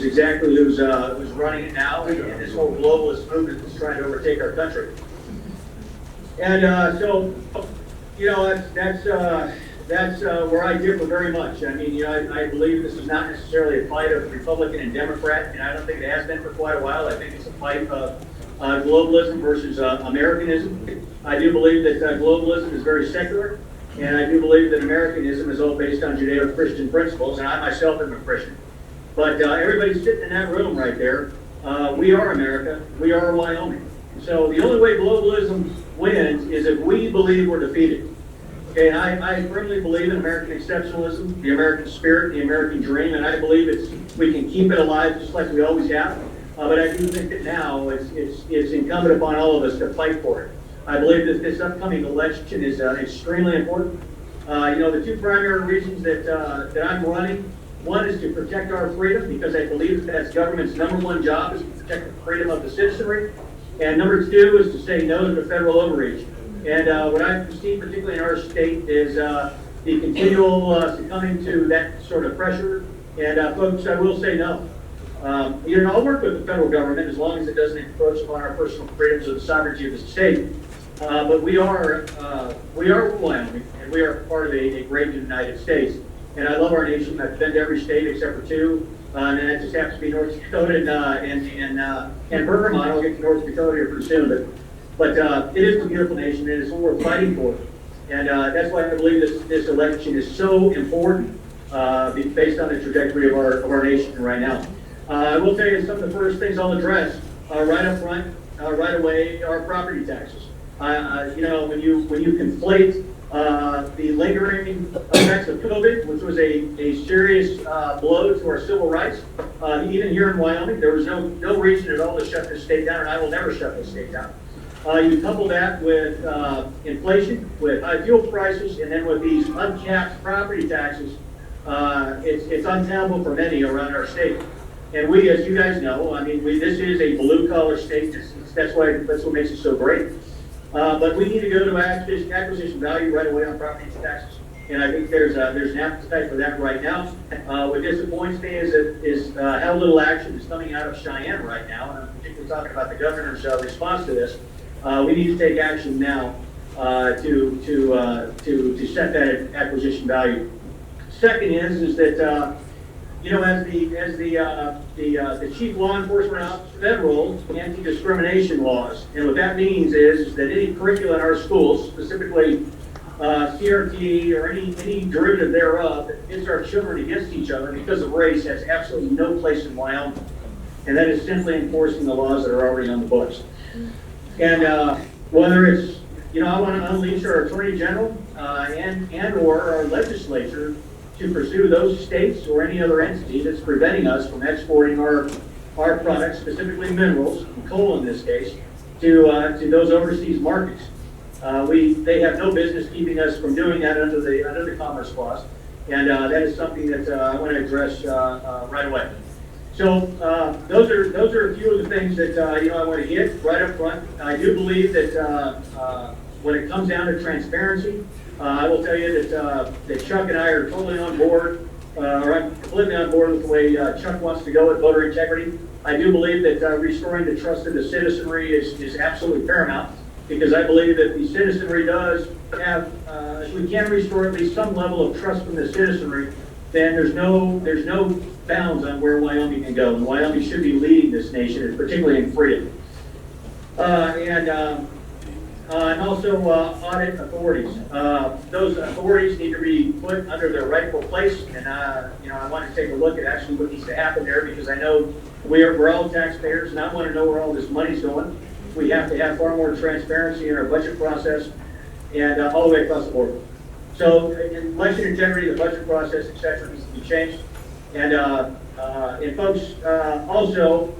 Speaker 16: exactly who's running it now, and this whole globalist movement that's trying to overtake our country. And that's where I differ very much. I mean, I believe this is not necessarily a fight of Republican and Democrat, and I don't think it has been for quite a while. I think it's a fight of globalism versus Americanism. I do believe that globalism is very secular, and I do believe that Americanism is all based on Judeo-Christian principles, and I myself am a Christian. But everybody sitting in that room right there, we are America, we are Wyoming. So the only way globalism wins is if we believe we're defeated. Okay, I firmly believe in American exceptionalism, the American spirit, the American dream, and I believe we can keep it alive just like we always have. But I do think that now it's incumbent upon all of us to fight for it. I believe that this upcoming election is extremely important. The two primary reasons that I'm running, one is to protect our freedom, because I believe that's government's number one job, is to protect the freedom of the citizenry. And number two is to say no to the federal overreach. And what I've seen, particularly in our state, is the continual succumbing to that sort of pressure. And folks, I will say no. I'll work with the federal government as long as it doesn't encroach upon our personal freedoms or the sovereignty of the state. But we are Wyoming, and we are part of a great United States. And I love our nation. I've been to every state except for two, and that just happens to be North Dakota and Vermont. I'll get to North Dakota here pretty soon, but it is a beautiful nation, and it's what we're fighting for. And that's why I believe this election is so important. based on the trajectory of our nation right now. I will tell you some of the first things I'll address right up front, right away, are property taxes. You know, when you conflate the lingering effects of COVID, which was a serious blow to our civil rights, even here in Wyoming, there was no reason at all to shut this state down, and I will never shut this state down. You couple that with inflation, with high fuel prices, and then with these uncapped property taxes, it's untenable for many around our state. And we, as you guys know, I mean, this is a blue-collar state. That's what makes it so great. But we need to go to acquisition value right away on property taxes. And I think there's an appetite for that right now. What disappoints me is how little action is coming out of Cheyenne right now. And I'm particularly talking about the governor's response to this. We need to take action now to set that acquisition value. Second is that you know, as the chief law enforcement officer, federal anti-discrimination laws, and what that means is that any curricula in our schools, specifically CRT or any derivative thereof, that pits our children against each other because of race, has absolutely no place in Wyoming, and that is simply enforcing the laws that are already on the books. And whether it's, you know, I want to unleash our Attorney General and or our legislature to pursue those states or any other entity that's preventing us from exporting our products, specifically minerals, coal in this case, to those overseas markets. They have no business keeping us from doing that under the Commerce Clause, and that is something that I want to address right away. So those are a few of the things that you know, I want to hit right up front. I do believe that when it comes down to transparency, I will tell you that Chuck and I are totally on board, or I'm completely on board with the way Chuck wants to go with voter integrity. I do believe that restoring the trust of the citizenry is absolutely paramount, because I believe that the citizenry does have, if we can restore at least some level of trust from the citizenry, then there's no bounds on where Wyoming can go. And Wyoming should be leading this nation, particularly in freedom. And also audit authorities. Those authorities need to be put under their rightful place, and you know, I want to take a look at actually what needs to happen there, because I know we're all taxpayers, and I want to know where all this money's going. We have to have far more transparency in our budget process, and all the way across the board. So, in election integrity, the budget process, etc., needs to be changed. And folks, also,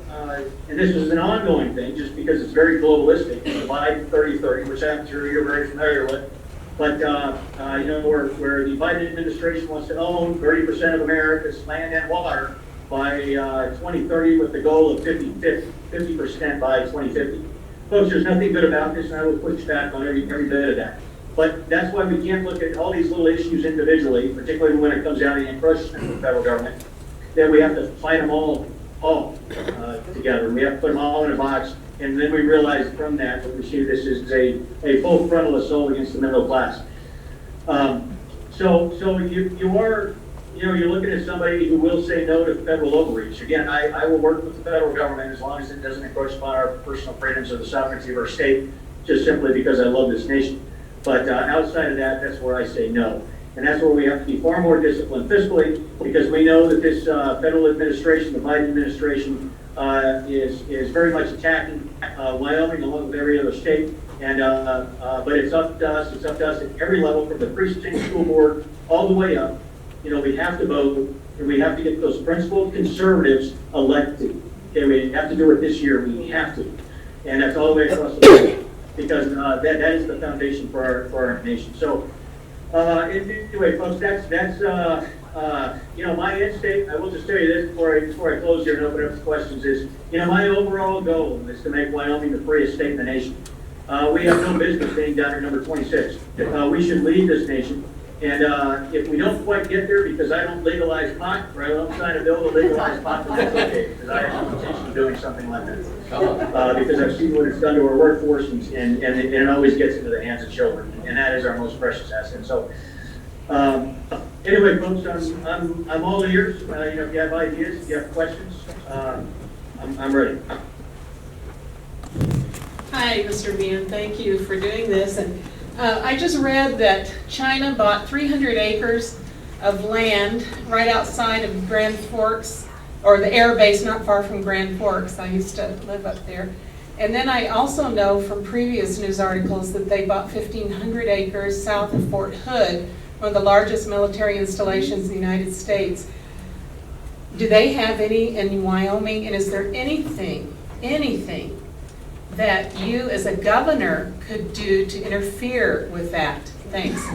Speaker 16: and this is an ongoing thing, just because it's very globalistic, the Biden 30-30, which I'm sure you're very familiar with. But you know, where the Biden administration wants to own 30% of America's land and water by 2030, with the goal of 50% by 2050. Folks, there's nothing good about this, and I will push back on every bit of that. But that's why we can't look at all these little issues individually, particularly when it comes down to the encroachment of the federal government, that we have to fight them all together. We have to put them all in a box, and then we realize from that we see this is a full frontal assault against the middle class. So you are, you know, you're looking at somebody who will say no to federal overreach. Again, I will work with the federal government as long as it doesn't encroach upon our personal freedoms or the sovereignty of our state, just simply because I love this nation. But outside of that, that's where I say no. And that's where we have to be far more disciplined fiscally, because we know that this federal administration, the Biden administration, is very much attacking Wyoming along with every other state. And but it's up to us. It's up to us at every level, from the precinct school board all the way up. You know, we have to vote, and we have to get those principled conservatives elected. Okay, we have to do it this year. We have to, and that's all the way across the board, because that is the foundation for our nation. So. Anyway, folks, that's you know, my end state. I will just tell you this before I close here and open up to questions. Is, you know, my overall goal is to make Wyoming the freest state in the nation. We have no business being down here number 26. We should lead this nation. And if we don't quite get there because I don't legalize pot, or I don't sign a bill to legalize pot, then that's okay, because I have no intention of doing something like that. Because I've seen what it's done to our workforce, and it always gets into the hands of children, and that is our most precious asset. So, anyway, folks, I'm all ears. You know, if you have ideas, if you have questions, I'm ready.
Speaker 9: Hi, Mr. Meehan. Thank you for doing this. And I just read that China bought 300 acres of land right outside of Grand Forks, or the air base not far from Grand Forks. I used to live up there. And then I also know from previous news articles that they bought 1,500 acres south of Fort Hood, one of the largest military installations in the United States. Do they have any in Wyoming? And is there anything that you as a governor could do to interfere with that? Thanks.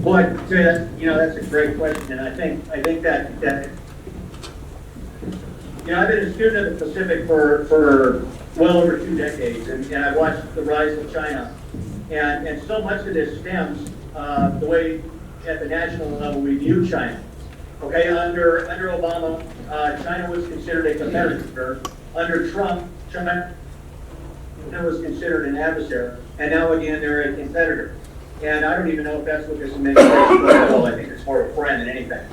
Speaker 16: Boy, that's a great question, and I think that I've been a student of the Pacific for well over 2 decades, and I've watched the rise of China, and so much of this stems the way at the national level we view China. Okay, under Obama, China was considered a competitor. Under Trump, China was considered an adversary, and now again they're a competitor. And I don't even know if that's what this administration is at all. I think it's more of a friend than anything.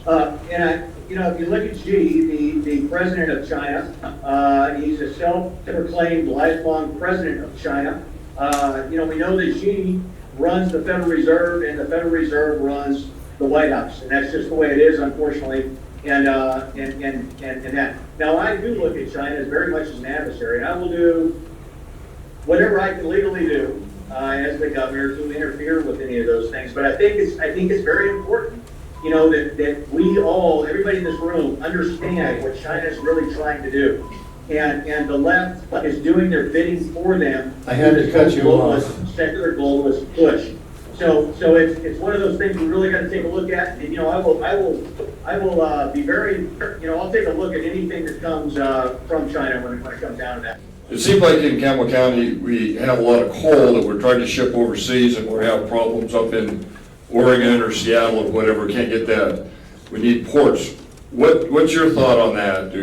Speaker 16: If you look at Xi, the president of China, he's a self-proclaimed lifelong president of China. We know that Xi runs the Federal Reserve, and the Federal Reserve runs the White House, and that's just the way it is, unfortunately. And that. Now, I do look at China as very much as an adversary, and I will do whatever I can legally do as the governor to interfere with any of those things. But I think it's very important, that we all, everybody in this room, understand what China is really trying to do. And the left is doing their bidding for them.
Speaker 3: I had to cut you off.
Speaker 16: Secular globalist push. So it's one of those things we really got to take a look at. And I will be very, I'll take a look at anything that comes from China when it comes down to that.
Speaker 17: It seems like in Campbell County we have a lot of coal that we're trying to ship overseas, and we have problems up in Oregon or Seattle or whatever. Can't get that. We need ports. What's your thought on that?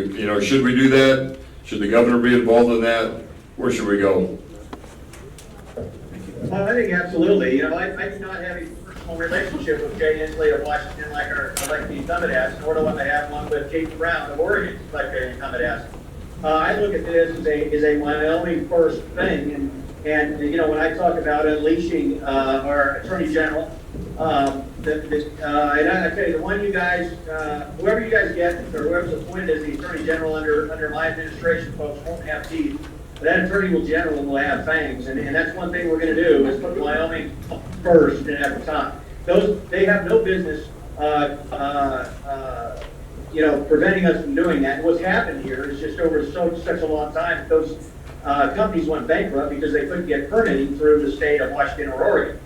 Speaker 17: Should we do that? Should the governor be involved in that? Where should we go?
Speaker 16: Well, I think absolutely. I do not have a personal relationship with Jay Inslee of Washington like the incumbent has, nor do I have one with Kate Brown of Oregon like the incumbent has. I look at this as a Wyoming first thing, and when I talk about unleashing our Attorney General, and I tell you, the one you guys, whoever you guys get, or whoever's appointed as the Attorney General under my administration, folks won't have teeth. That Attorney General will have fangs, and that's one thing we're going to do is put Wyoming first and at the top. They have no business, preventing us from doing that. And what's happened here is just over such a long time, those companies went bankrupt because they couldn't get permitting through the state of Washington or Oregon.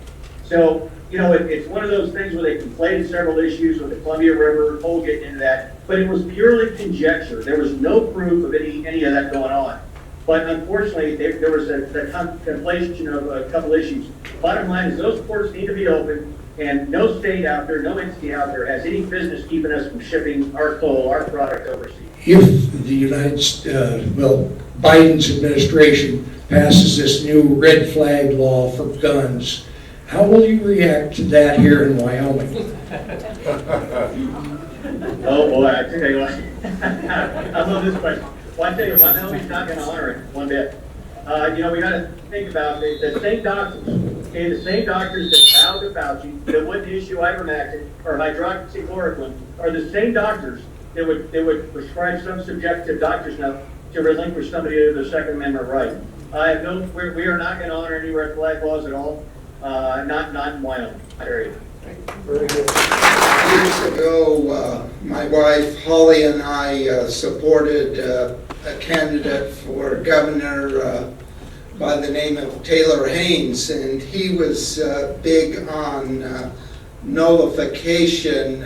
Speaker 16: So, it's one of those things where they conflated several issues with the Columbia River, coal getting into that, but it was purely conjecture. There was no proof of any of that going on. But unfortunately, there was a conflation of a couple issues. Bottom line is those ports need to be open, and no state out there, no entity out there has any business keeping us from shipping our coal, our product overseas.
Speaker 18: If the Biden's administration passes this new red flag law for guns, how will you react to that here in Wyoming?
Speaker 16: Oh boy, I tell you what, I love this question. Well, I tell you, Wyoming's not going to honor it one bit. We got to think about the same doctors, okay, the same doctors that bowed to Fauci, that wouldn't issue ivermectin or hydroxychloroquine, are the same doctors that would prescribe some subjective doctor's note to relinquish somebody of their Second Amendment right. We are not going to honor any red flag laws at all. Not in Wyoming. Period.
Speaker 19: Very good. Years ago, my wife Holly and I supported a candidate for governor by the name of Taylor Haynes, and he was big on nullification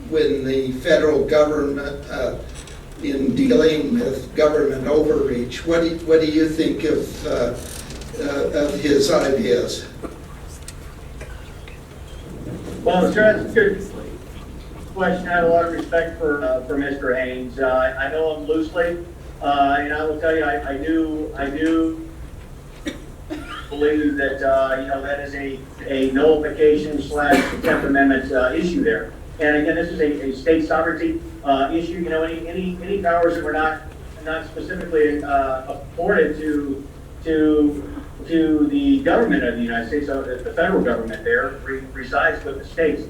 Speaker 19: when the federal government in dealing with government overreach. What do you think of his ideas?
Speaker 16: Well, sure, that's a good question. I have a lot of respect for Mr. Haynes. I know him loosely, and I will tell you, I do believe that that is a nullification / 10th Amendment issue there. And again, this is a state sovereignty issue. Any powers that were not specifically afforded to to the government of the United States, the federal government there resides with the states.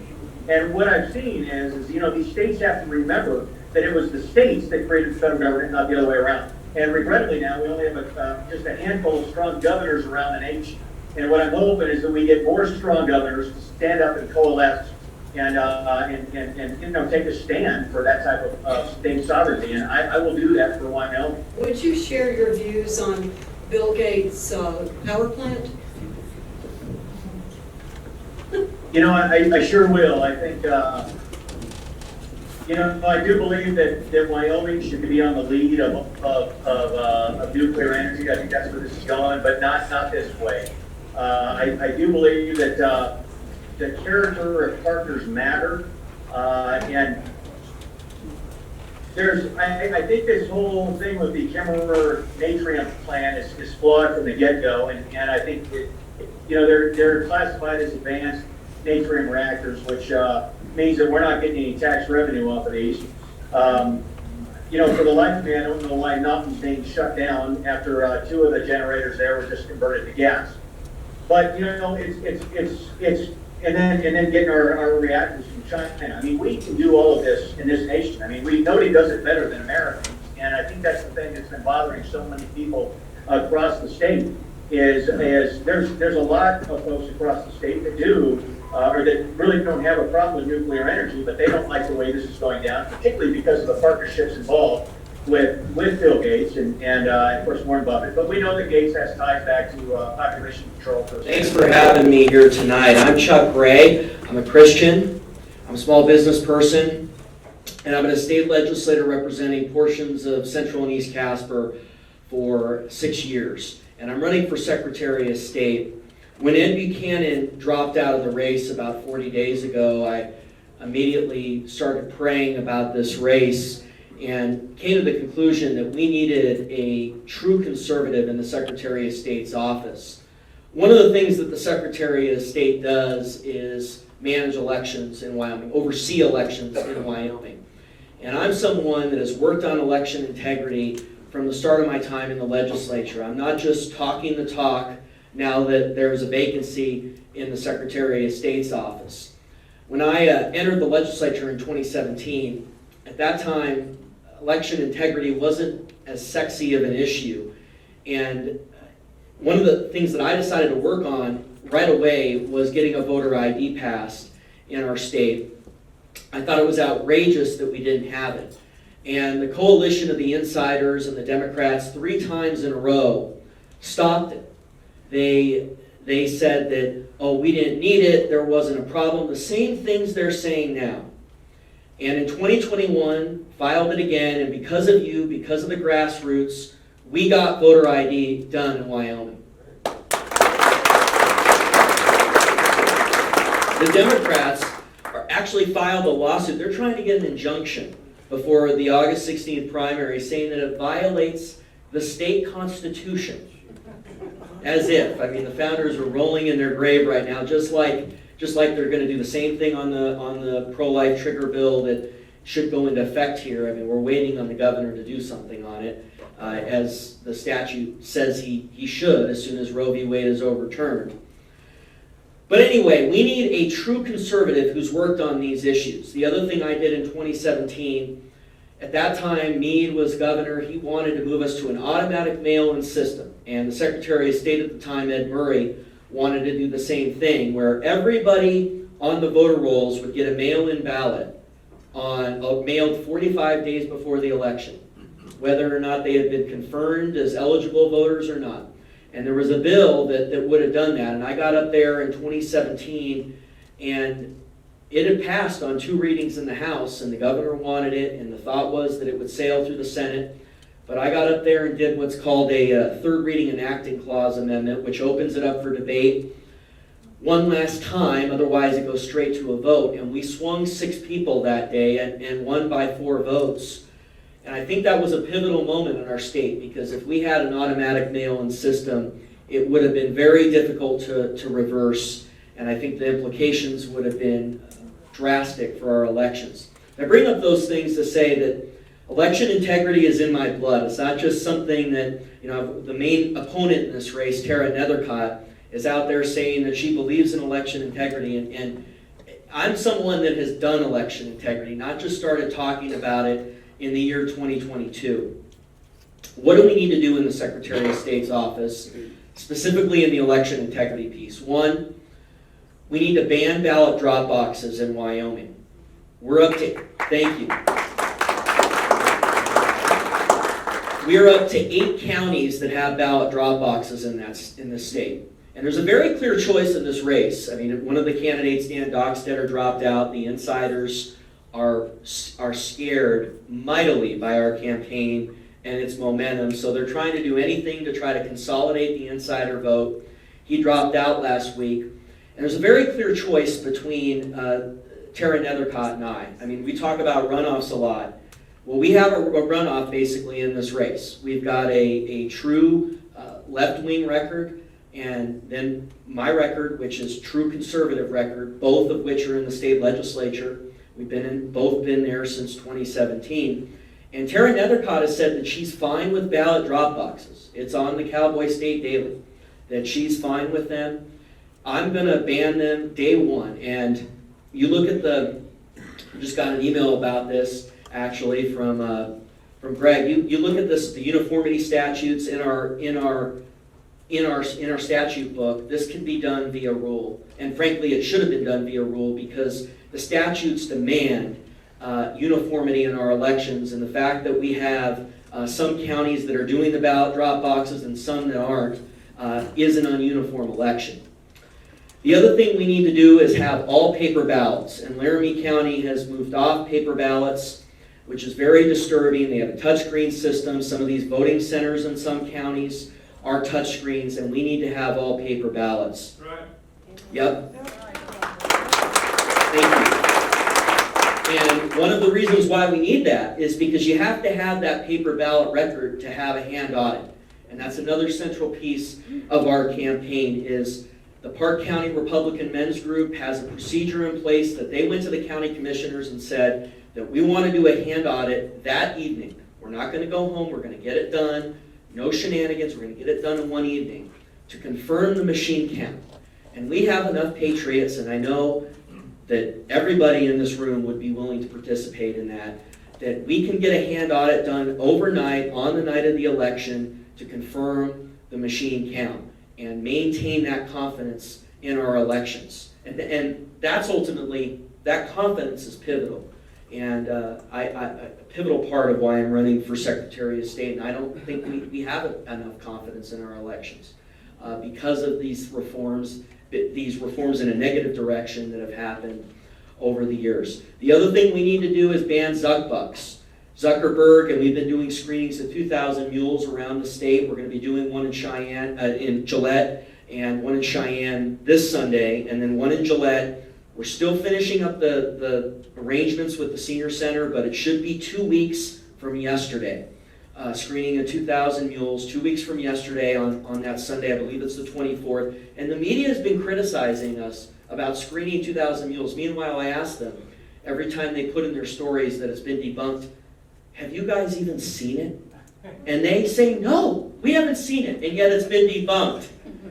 Speaker 16: And what I've seen is these states have to remember that it was the states that created the federal government, not the other way around. And regrettably now, we only have just a handful of strong governors around the nation. And what I'm hoping is that we get more strong governors to stand up and coalesce and take a stand for that type of state sovereignty. And I will do that for Wyoming.
Speaker 20: Would you share your views on Bill Gates' power plant?
Speaker 16: I sure will. I think, I do believe that Wyoming should be on the lead of nuclear energy. I think that's where this is going, but not this way. I do believe that the character of partners matter, and I think this whole thing with the Kimmerer Natrium plan is flawed from the get-go, and I think that, they're classified as advanced natrium reactors, which means that we're not getting any tax revenue off of these. For the life of me, I don't know why nothing's being shut down after 2 of the generators there were just converted to gas. But it's and then getting our reactors from China. I mean, we can do all of this in this nation. I mean, nobody does it better than Americans, and I think that's the thing that's been bothering so many people across the state. Is there's a lot of folks across the state that do. Or that really don't have a problem with nuclear energy, but they don't like the way this is going down, particularly because of the partnerships involved with Bill Gates and of course Warren Buffett. But we know that Gates has ties back to population control.
Speaker 21: Thanks for having me here tonight. I'm Chuck Gray. I'm a Christian. I'm a small business person, and I'm a state legislator representing portions of Central and East Casper for 6 years. And I'm running for Secretary of State. When Ed Buchanan dropped out of the race about 40 days ago, I immediately started praying about this race and came to the conclusion that we needed a true conservative in the Secretary of State's office. One of the things that the Secretary of State does is manage elections in Wyoming, oversee elections in Wyoming. And I'm someone that has worked on election integrity from the start of my time in the legislature. I'm not just talking the talk now that there's a vacancy in the Secretary of State's office. When I entered the legislature in 2017, at that time, election integrity wasn't as sexy of an issue. And one of the things that I decided to work on right away was getting a voter ID passed in our state. I thought it was outrageous that we didn't have it. And the coalition of the insiders and the Democrats 3 times in a row stopped it. They said that, oh, we didn't need it, there wasn't a problem. The same things they're saying now. And in 2021, filed it again, and because of you, because of the grassroots, we got voter ID done in Wyoming. The Democrats actually filed a lawsuit. They're trying to get an injunction before the August 16th primary saying that it violates the state constitution. As if, I mean, the founders are rolling in their grave right now, just like they're going to do the same thing on the pro-life trigger bill that should go into effect here. I mean, we're waiting on the governor to do something on it, as the statute says he should as soon as Roe v. Wade is overturned. But anyway, we need a true conservative who's worked on these issues. The other thing I did in 2017, at that time, Meade was governor. He wanted to move us to an automatic mail-in system. And the Secretary of State at the time, Ed Murray, wanted to do the same thing, where everybody on the voter rolls would get a mail-in ballot mailed 45 days before the election, whether or not they had been confirmed as eligible voters or not. And there was a bill that would have done that. And I got up there in 2017, and it had passed on 2 readings in the House, and the governor wanted it, and the thought was that it would sail through the Senate. But I got up there and did what's called a third reading enacting clause amendment, which opens it up for debate one last time, otherwise it goes straight to a vote. And we swung 6 people that day and won by 4 votes. And I think that was a pivotal moment in our state, because if we had an automatic mail-in system, it would have been very difficult to reverse, and I think the implications would have been drastic for our elections. I bring up those things to say that Election integrity is in my blood. It's not just something that, the main opponent in this race, Tara Nethercott, is out there saying that she believes in election integrity, and I'm someone that has done election integrity, not just started talking about it in the year 2022. What do we need to do in the Secretary of State's office, specifically in the election integrity piece? One, we need to ban ballot drop boxes in Wyoming. We're up to, thank you. We are up to 8 counties that have ballot drop boxes in the state. And there's a very clear choice in this race. I mean, one of the candidates, Dan Dockstetter, dropped out. The insiders are scared mightily by our campaign and its momentum, so they're trying to do anything to try to consolidate the insider vote. He dropped out last week. And there's a very clear choice between Tara Nethercott and I. I mean, we talk about runoffs a lot. Well, we have a runoff basically in this race. We've got a true left-wing record, and then my record, which is true conservative record, both of which are in the state legislature. We've both been there since 2017. And Tara Nethercott has said that she's fine with ballot drop boxes. It's on the Cowboy State Daily, that she's fine with them. I'm going to ban them day one. And you look at I just got an email about this, actually, from Greg. You look at this, the uniformity statutes in our statute book. This can be done via rule, and frankly, it should have been done via rule because the statutes demand uniformity in our elections, and the fact that we have some counties that are doing the ballot drop boxes and some that aren't is an ununiform election. The other thing we need to do is have all paper ballots, and Laramie County has moved off paper ballots, which is very disturbing. They have a touchscreen system. Some of these voting centers in some counties are touchscreens, and we need to have all paper ballots.
Speaker 11: Right.
Speaker 21: Yep. Thank you. And one of the reasons why we need that is because you have to have that paper ballot record to have a hand audit. And that's another central piece of our campaign is the Park County Republican Men's Group has a procedure in place that they went to the county commissioners and said that we want to do a hand audit that evening. We're not going to go home. We're going to get it done. No shenanigans. We're going to get it done in one evening to confirm the machine count. And we have enough patriots, and I know that everybody in this room would be willing to participate in that we can get a hand audit done overnight on the night of the election to confirm the machine count and maintain that confidence in our elections. And that's ultimately, that confidence is pivotal. And a pivotal part of why I'm running for Secretary of State, and I don't think we have enough confidence in our elections because of these reforms in a negative direction that have happened over the years. The other thing we need to do is ban Zuck bucks. Zuckerberg, and we've been doing screenings of 2,000 mules around the state. We're going to be doing one in Cheyenne, in Gillette, and one in Cheyenne this Sunday, and then one in Gillette. We're still finishing up the arrangements with the senior center, but it should be 2 weeks from yesterday. Screening of 2,000 mules, 2 weeks from yesterday on that Sunday, I believe it's the 24th. And the media has been criticizing us about screening 2,000 mules. Meanwhile, I ask them, every time they put in their stories that it's been debunked, have you guys even seen it? And they say, no, we haven't seen it, and yet it's been debunked.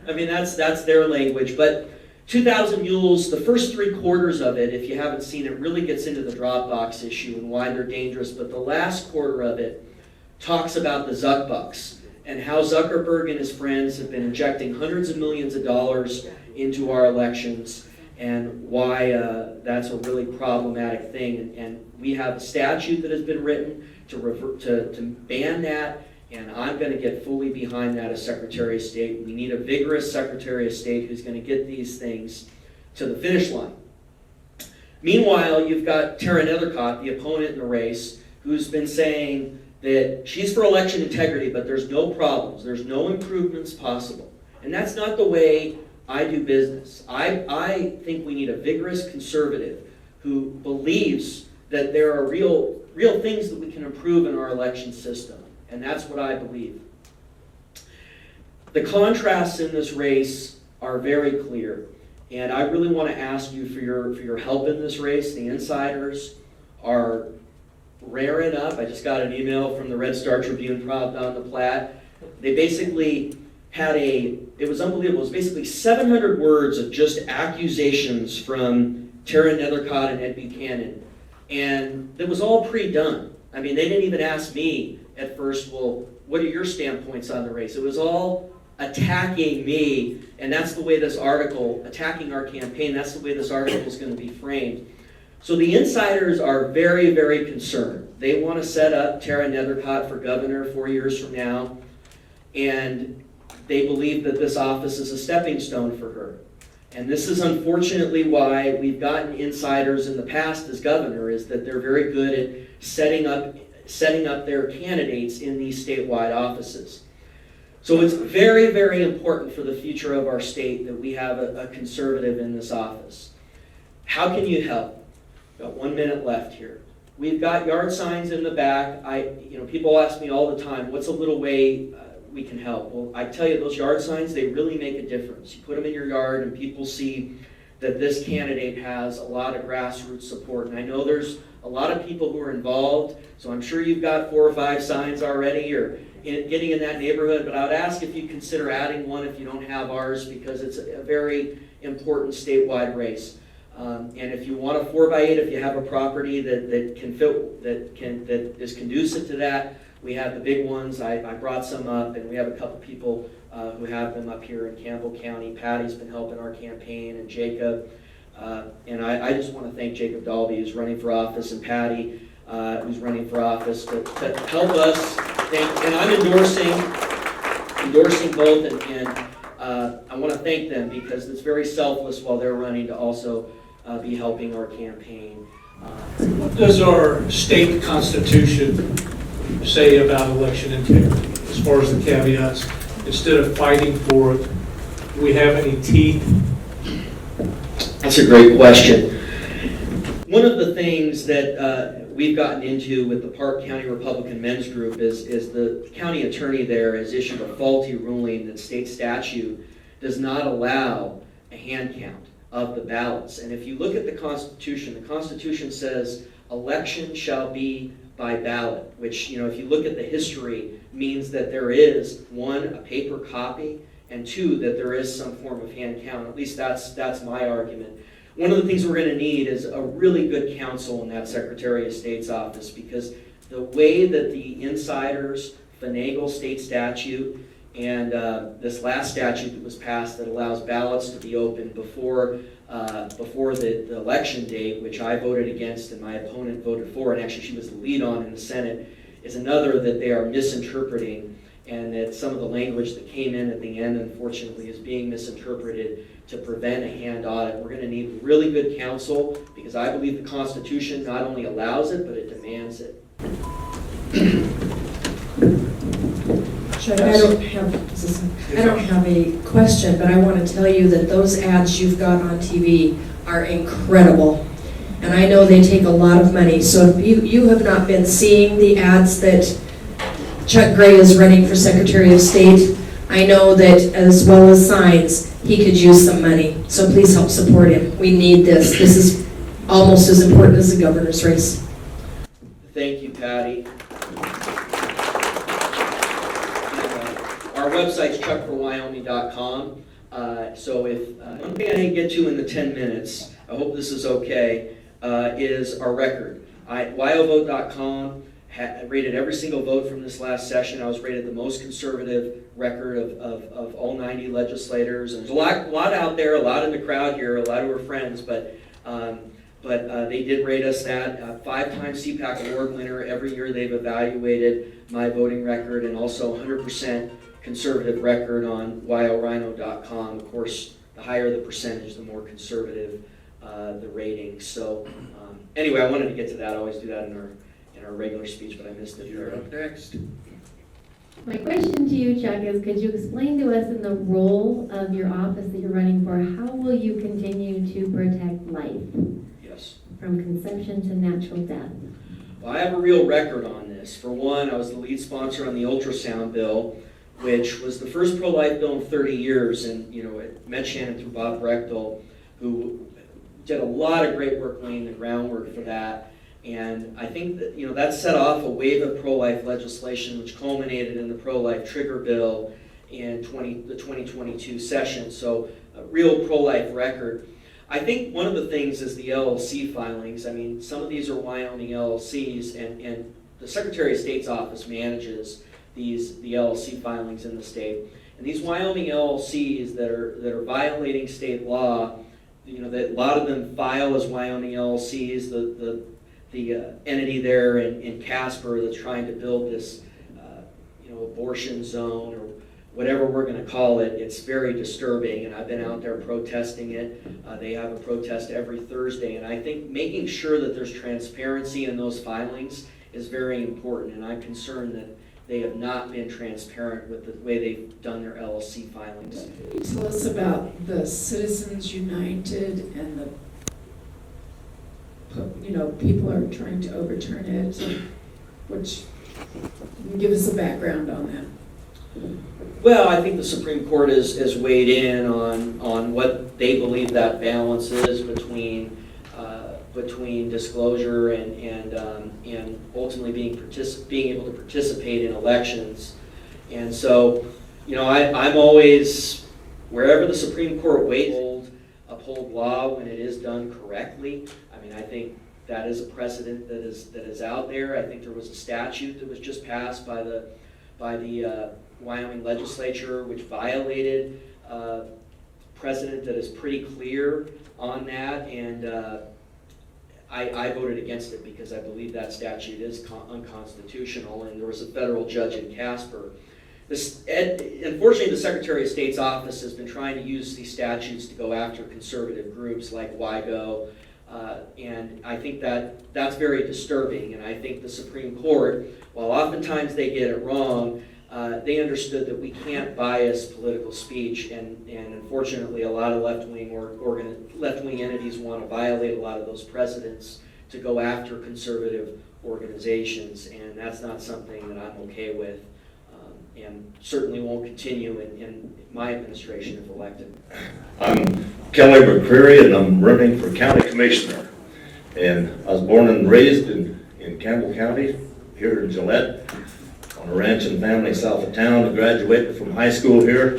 Speaker 21: I mean, that's their language. But 2,000 mules, the first 3/4 of it, if you haven't seen it, really gets into the drop box issue and why they're dangerous. But the last quarter of it talks about the Zuck bucks and how Zuckerberg and his friends have been injecting hundreds of millions of dollars into our elections and why that's a really problematic thing. And we have a statute that has been written to ban that, and I'm going to get fully behind that as Secretary of State. We need a vigorous Secretary of State who's going to get these things to the finish line. Meanwhile, you've got Tara Nethercott, the opponent in the race, who's been saying that she's for election integrity, but there's no problems. There's no improvements possible. And that's not the way I do business. I think we need a vigorous conservative who believes that there are real things that we can improve in our election system. And that's what I believe. The contrasts in this race are very clear. And I really want to ask you for your help in this race. The insiders are raring up. I just got an email from the Red Star Tribune down the Platte. They basically had it was unbelievable. It was basically 700 words of just accusations from Tara Nethercott and Ed Buchanan. And it was all pre-done. I mean, they didn't even ask me at first, well, what are your standpoints on the race? It was all attacking me, and that's the way this article, attacking our campaign, that's the way this article is going to be framed. So the insiders are very, very concerned. They want to set up Tara Nethercott for governor 4 years from now, and they believe that this office is a stepping stone for her. And this is unfortunately why we've gotten insiders in the past as governor, is that they're very good at setting up their candidates in these statewide offices. So it's very, very important for the future of our state that we have a conservative in this office. How can you help? Got 1 minute left here. We've got yard signs in the back. People ask me all the time, what's a little way we can help? Well, I tell you, those yard signs, they really make a difference. You put them in your yard and people see that this candidate has a lot of grassroots support. And I know there's a lot of people who are involved, so I'm sure you've got 4 or 5 signs already or getting in that neighborhood, but I would ask if you consider adding one if you don't have ours, because it's a very important statewide race. And if you want a 4x8, if you have a property that can fit, that is conducive to that, we have the big ones. I brought some up, and we have a couple people who have them up here in Campbell County. Patty's been helping our campaign, and Jacob. And I just want to thank Jacob Dalby, who's running for office, and Patty, who's running for office, to help us. And I'm endorsing both, and I want to thank them because it's very selfless while they're running to also be helping our campaign.
Speaker 11: What does our state constitution say about election integrity as far as the caveats? Instead of fighting for it, do we have any teeth?
Speaker 21: That's a great question. One of the things that we've gotten into with the Park County Republican Men's Group is the county attorney there has issued a faulty ruling that state statute does not allow a hand count of the ballots. And if you look at the Constitution says election shall be by ballot, which, if you look at the history, means that there is, 1, a paper copy, and 2, that there is some form of hand count. At least that's my argument. One of the things we're going to need is a really good counsel in that Secretary of State's office, because the way that the insiders finagle state statute and this last statute that was passed that allows ballots to be opened before the election date, which I voted against and my opponent voted for, and actually she was the lead on in the Senate, is another that they are misinterpreting, and that some of the language that came in at the end, unfortunately, is being misinterpreted to prevent a hand audit. We're going to need really good counsel, because I believe the Constitution not only allows it, but it demands it.
Speaker 8: Chuck, I don't have a question, but I want to tell you that those ads you've got on TV are incredible. And I know they take a lot of money. So if you have not been seeing the ads that Chuck Gray is running for Secretary of State, I know that as well as signs, he could use some money. So please help support him. We need this. This is almost as important as the governor's race.
Speaker 21: Thank you, Patty. Our website's chuckforwyoming.com. So if one thing I didn't get to in the 10 minutes, I hope this is okay, is our record. YOVote.com rated every single vote from this last session. I was rated the most conservative record of all 90 legislators. And there's a lot out there, a lot in the crowd here, a lot who are friends, but they did rate us that. 5-time CPAC award winner. Every year they've evaluated my voting record, and also 100% conservative record on YORhino.com. Of course, the higher the percentage, the more conservative the rating. So anyway, I wanted to get to that. I always do that in our regular speech, but I missed it.
Speaker 3: You're up next.
Speaker 6: My question to you, Chuck, is could you explain to us in the role of your office that you're running for, how will you continue to protect life?
Speaker 21: Yes.
Speaker 6: From conception to natural death?
Speaker 21: Well, I have a real record on this. For one, I was the lead sponsor on the ultrasound bill, which was the first pro-life bill in 30 years, and it met Shannon through Bob Brechtel, who did a lot of great work laying the groundwork for that. And I think that, that set off a wave of pro-life legislation, which culminated in the pro-life trigger bill in the 2022 session. So a real pro-life record. I think one of the things is the LLC filings. I mean, some of these are Wyoming LLCs, and the Secretary of State's office manages the LLC filings in the state. And these Wyoming LLCs that are violating state law, that a lot of them file as Wyoming LLCs. The entity there in Casper that's trying to build this, abortion zone or whatever we're going to call it. It's very disturbing, and I've been out there protesting it. They have a protest every Thursday, and I think making sure that there's transparency in those filings is very important, and I'm concerned that they have not been transparent with the way they've done their LLC filings.
Speaker 20: Tell us about the Citizens United and the, people are trying to overturn it, which, give us a background on that.
Speaker 21: Well, I think the Supreme Court has weighed in on what they believe that balance is between disclosure and ultimately being able to participate in elections. And so, I'm always, wherever the Supreme Court weighs, uphold law when it is done correctly. I mean, I think that is a precedent that is out there. I think there was a statute that was just passed by the Wyoming legislature, which violated precedent that is pretty clear on that, and I voted against it because I believe that statute is unconstitutional, and there was a federal judge in Casper. Unfortunately, the Secretary of State's office has been trying to use these statutes to go after conservative groups like WIGO, and I think that's very disturbing, and I think the Supreme Court, while oftentimes they get it wrong, they understood that we can't bias political speech, and unfortunately a lot of left-wing entities want to violate a lot of those precedents to go after conservative organizations, and that's not something that I'm okay with, and certainly won't continue in my administration if elected.
Speaker 7: I'm Kelly McCreary, and I'm running for county commissioner. And I was born and raised in Campbell County, here in Gillette, on a ranch and family south of town. I graduated from high school here.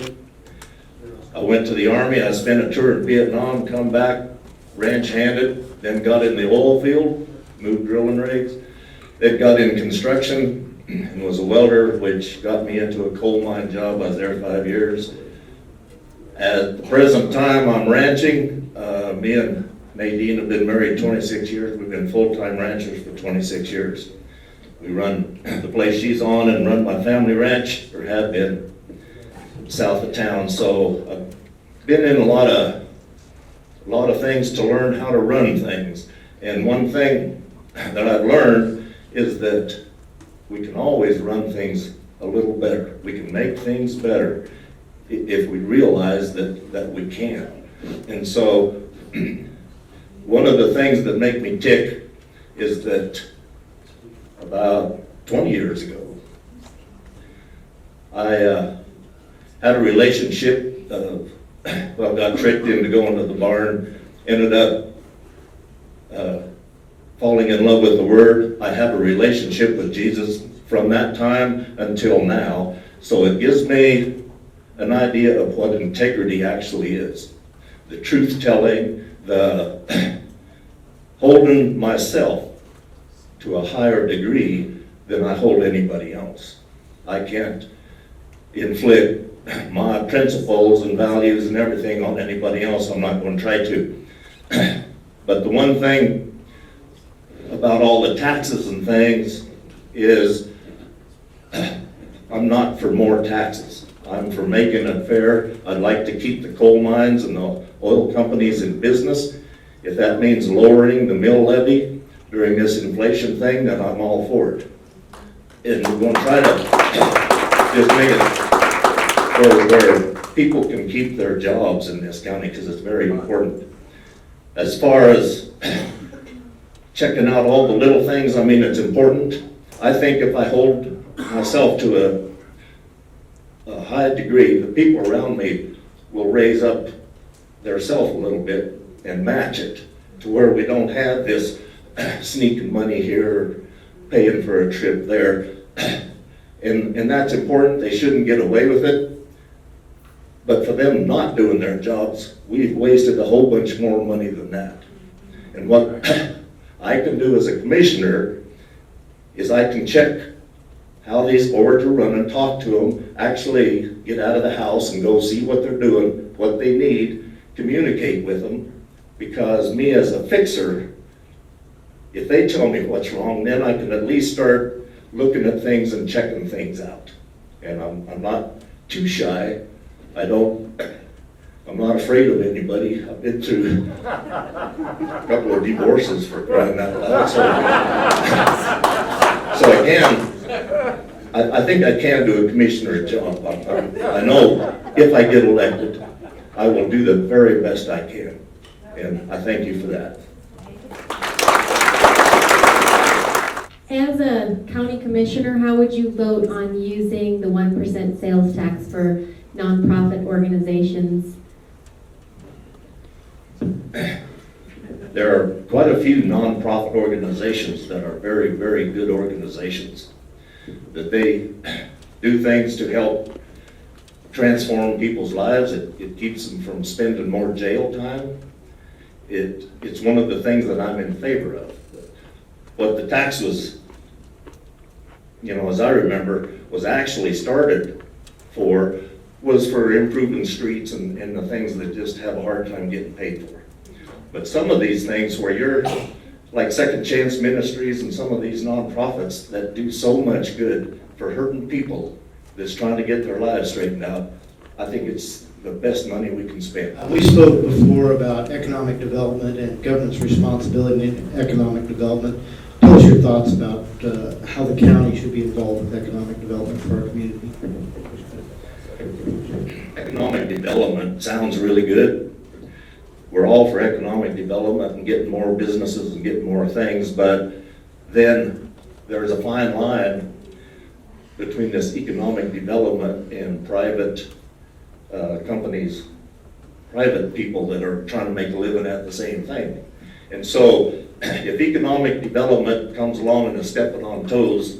Speaker 7: I went to the Army. I spent a tour in Vietnam, come back, ranch handed, then got in the oil field, moved drilling rigs, then got in construction and was a welder, which got me into a coal mine job. I was there 5 years. At the present time, I'm ranching. Me and Nadine have been married 26 years. We've been full-time ranchers for 26 years. We run the place she's on and run my family ranch, or have been, south of town. So I've been in a lot of things to learn how to run things. And one thing that I've learned is that we can always run things a little better. We can make things better if we realize that we can. And so one of the things that make me tick is that about 20 years ago, I had a relationship, got tricked into going to the barn, ended up falling in love with the Word. I have a relationship with Jesus from that time until now, so it gives me an idea of what integrity actually is. The truth-telling, the holding myself to a higher degree than I hold anybody else. I can't inflict my principles and values and everything on anybody else. I'm not going to try to. But the one thing about all the taxes and things is I'm not for more taxes. I'm for making it fair. I'd like to keep the coal mines and the oil companies in business. If that means lowering the mill levy during this inflation thing, then I'm all for it. And we're going to try to just make it where people can keep their jobs in this county, because it's very important. As far as checking out all the little things, I mean, it's important. I think if I hold myself to a high degree, the people around me will raise up their self a little bit and match it to where we don't have this sneaking money here, paying for a trip there. And that's important. They shouldn't get away with it. But for them not doing their jobs, we've wasted a whole bunch more money than that. And what I can do as a commissioner is I can check how these boards are running, talk to them, actually get out of the house and go see what they're doing, what they need, communicate with them. Because me as a fixer, if they tell me what's wrong, then I can at least start looking at things and checking things out. And I'm not too shy. I'm not afraid of anybody. I've been through a couple of divorces, for crying out loud. So I think I can do a commissioner's job. I know if I get elected, I will do the very best I can. And I thank you for that.
Speaker 6: As a county commissioner, how would you vote on using the 1% sales tax for nonprofit organizations?
Speaker 7: There are quite a few nonprofit organizations that are very, very good organizations. That they do things to help transform people's lives. It keeps them from spending more jail time. It's one of the things that I'm in favor of. What the tax was, as I remember, was actually started for, was for improving streets and the things that just have a hard time getting paid for. But some of these things where you're, like Second Chance Ministries and some of these nonprofits that do so much good for hurting people that's trying to get their lives straightened out, I think it's the best money we can spend.
Speaker 4: We spoke before about economic development and government's responsibility in economic development. Tell us your thoughts about how the county should be involved with economic development for our community.
Speaker 7: Economic development sounds really good. We're all for economic development and getting more businesses and getting more things, but then there's a fine line between this economic development and private companies, private people that are trying to make a living at the same thing. And so if economic development comes along and is stepping on toes,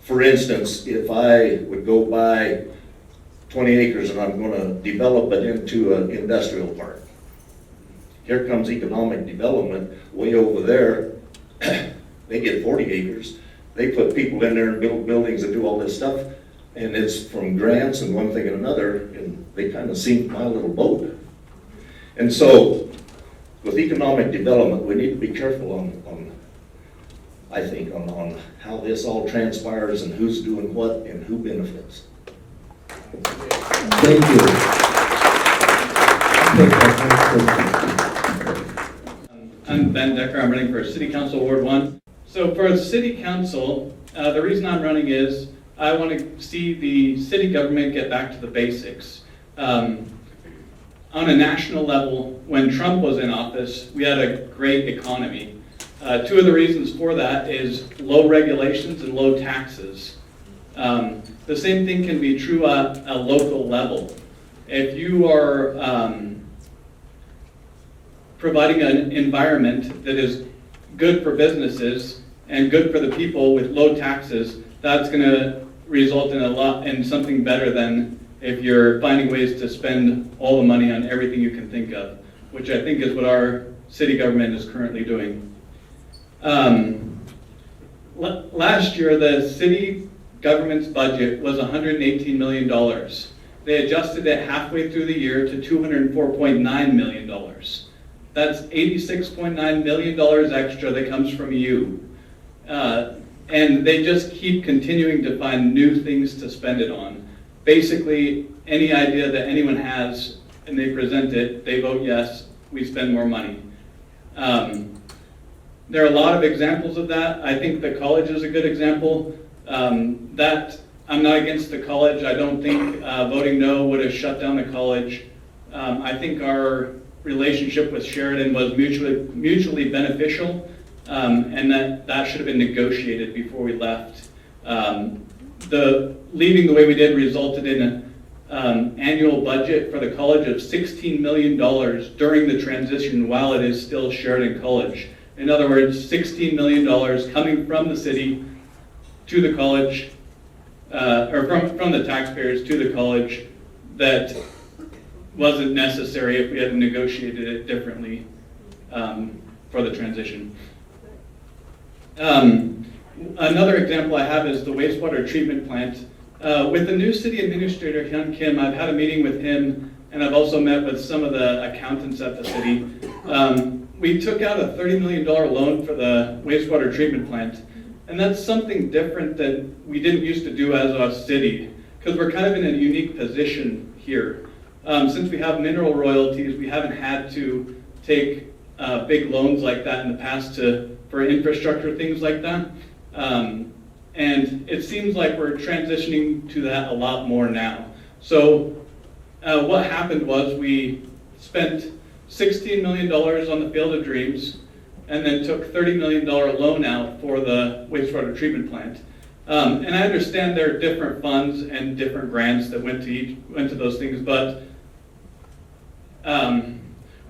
Speaker 7: for instance, if I would go buy 20 acres and I'm going to develop it into an industrial park. Here comes economic development way over there. They get 40 acres. They put people in there and build buildings and do all this stuff. And it's from grants and one thing and another, and they kind of sink my little boat. And so with economic development, we need to be careful on how this all transpires and who's doing what and who benefits.
Speaker 4: Thank you.
Speaker 5: I'm Ben Decker. I'm running for City Council Ward 1. So for City Council, the reason I'm running is I want to see the city government get back to the basics. On a national level, when Trump was in office, we had a great economy. Two of the reasons for that is low regulations and low taxes. The same thing can be true at a local level. If you are providing an environment that is good for businesses and good for the people with low taxes, that's going to result in something better than if you're finding ways to spend all the money on everything you can think of, which I think is what our city government is currently doing. Last year, the city government's budget was $118 million. They adjusted it halfway through the year to $204.9 million. That's $86.9 million extra that comes from you. And they just keep continuing to find new things to spend it on. Basically, any idea that anyone has and they present it, they vote yes, we spend more money. There are a lot of examples of that. I think the college is a good example. That I'm not against the college. I don't think voting no would have shut down the college. I think our relationship with Sheridan was mutually beneficial, and that should have been negotiated before we left. The leaving the way we did resulted in an annual budget for the college of $16 million during the transition while it is still Sheridan College. In other words, $16 million coming from the city to the college, or from the taxpayers to the college, that wasn't necessary if we had negotiated it differently for the transition. Another example I have is the wastewater treatment plant. With the new city administrator, Hyun Kim, I've had a meeting with him, and I've also met with some of the accountants at the city. We took out a $30 million loan for the wastewater treatment plant, and that's something different that we didn't used to do as a city, because we're kind of in a unique position here. Since we have mineral royalties, we haven't had to take big loans like that in the past for infrastructure, things like that. And it seems like we're transitioning to that a lot more now. So what happened was we spent $16 million on the Field of Dreams and then took $30 million loan out for the wastewater treatment plant. And I understand there are different funds and different grants that went to those things, but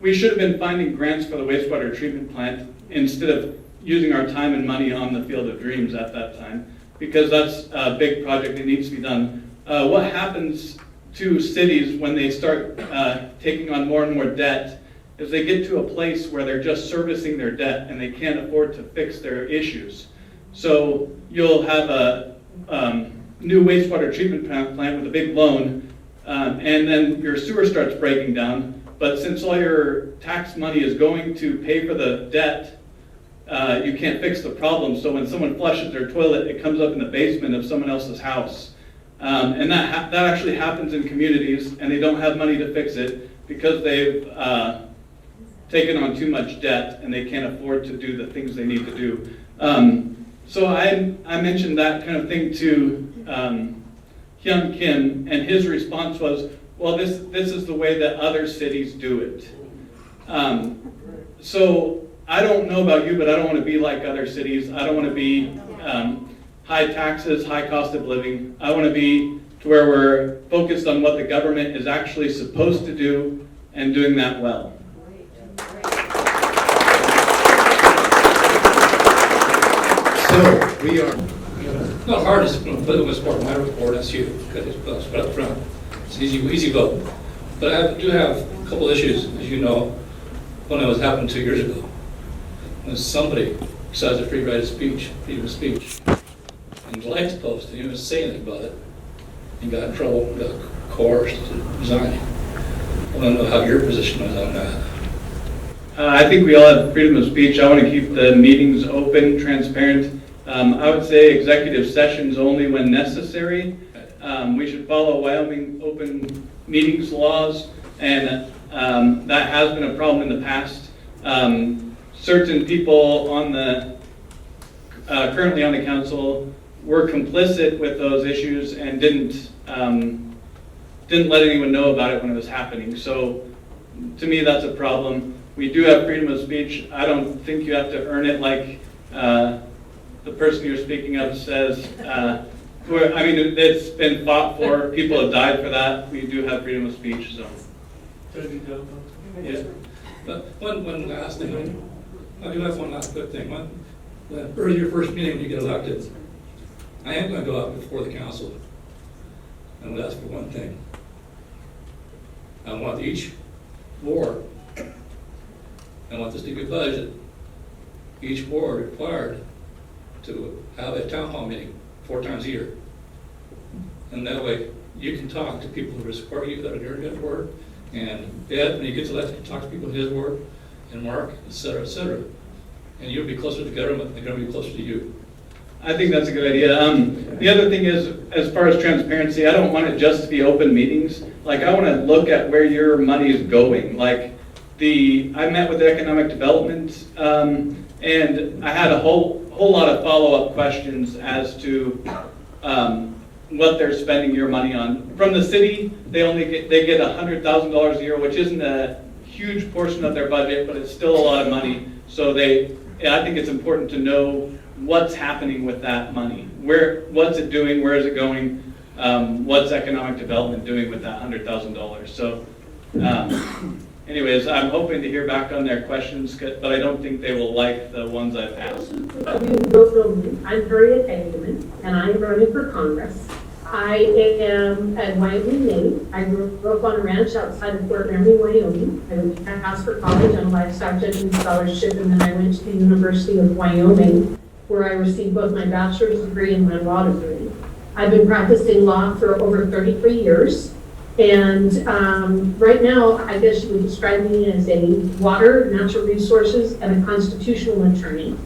Speaker 5: we should have been finding grants for the wastewater treatment plant instead of using our time and money on the Field of Dreams at that time, because that's a big project that needs to be done. What happens to cities when they start taking on more and more debt is they get to a place where they're just servicing their debt and they can't afford to fix their issues. So you'll have a new wastewater treatment plant with a big loan, and then your sewer starts breaking down, but since all your tax money is going to pay for the debt, you can't fix the problem. So when someone flushes their toilet, it comes up in the basement of someone else's house. And that actually happens in communities, and they don't have money to fix it because they've taken on too much debt and they can't afford to do the things they need to do. So I mentioned that kind of thing to Hyun Kim, and his response was, well, this is the way that other cities do it. So I don't know about you, but I don't want to be like other cities. I don't want to be high taxes, high cost of living. I want to be to where we're focused on what the government is actually supposed to do and doing that well.
Speaker 3: So, we are.
Speaker 11: The hardest political part of my report, that's you, because it's put up front. It's easy vote. But I do have a couple issues, as you know. One that was happened 2 years ago. When somebody decides a free right of speech, freedom of speech, and liked to post, and he didn't say anything about it, and got in trouble, got coerced to resign. I want to know how your position was on that.
Speaker 5: I think we all have freedom of speech. I want to keep the meetings open, transparent. I would say executive sessions only when necessary. We should follow Wyoming open meetings laws, and that has been a problem in the past. Certain people on the currently on the council were complicit with those issues and didn't let anyone know about it when it was happening. So to me, that's a problem. We do have freedom of speech. I don't think you have to earn it like the person you're speaking of says. I mean, it's been fought for. People have died for that. We do have freedom of speech. So.
Speaker 11: Yeah. But one last thing. I do have one last quick thing. When earlier first meeting when you get elected, I am going to go out before the council and would ask for one thing. I want each ward, I want this to be budgeted, each ward required to have a town hall meeting 4 times a year. And that way you can talk to people who support you that are in your ward, and Ed, when he gets elected, can talk to people in his ward, and Mark, et cetera, et cetera. And you'll be closer to the government, and the government will be closer to you.
Speaker 5: I think that's a good idea. The other thing is, as far as transparency, I don't want it just to be open meetings. Like, I want to look at where your money is going. Like, I met with economic development, and I had a whole lot of follow-up questions as to what they're spending your money on. From the city, they get $100,000 a year, which isn't a huge portion of their budget, but it's still a lot of money. So I think it's important to know what's happening with that money. What's it doing? Where is it going? What's economic development doing with that $100,000? So anyways, I'm hoping to hear back on their questions, but I don't think they will like the ones I've asked.
Speaker 2: You don't know me. I'm Harriet Hageman, and I'm running for Congress. I am a Wyoming native. I grew up on a ranch outside of Fort Laramie, Wyoming. I went to Casper College on a livestock judging scholarship, and then I went to the University of Wyoming, where I received both my bachelor's degree and my law degree. I've been practicing law for over 33 years. And right now, I guess you would describe me as a water, natural resources, and a constitutional attorney.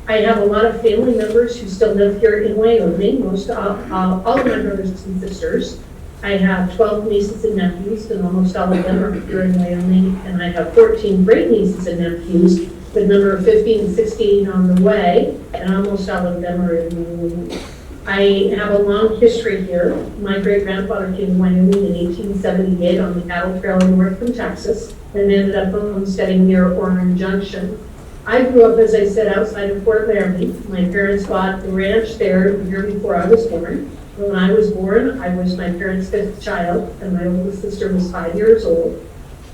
Speaker 2: I have a lot of family members who still live here in Wyoming, all of my brothers and sisters. I have 12 nieces and nephews, and almost all of them are here in Wyoming. And I have 14 great nieces and nephews, with number 15 and 16 on the way, and almost all of them are in Wyoming. I have a long history here. My great-grandfather came to Wyoming in 1878 on the cattle trail north from Texas, and ended up homesteading near Orange Junction. I grew up, as I said, outside of Fort Laramie. My parents bought the ranch there the year before I was born. When I was born, I was my parents' fifth child, and my oldest sister was 5 years old.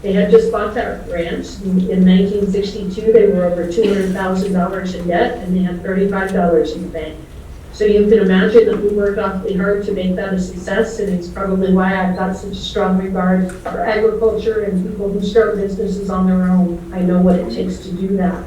Speaker 2: They had just bought that ranch. In 1962, they were over $200,000 in debt, and they had $35 in the bank. So you can imagine that we worked awfully hard to make that a success, and it's probably why I've got such a strong regard for agriculture and people who start businesses on their own. I know what it takes to do that.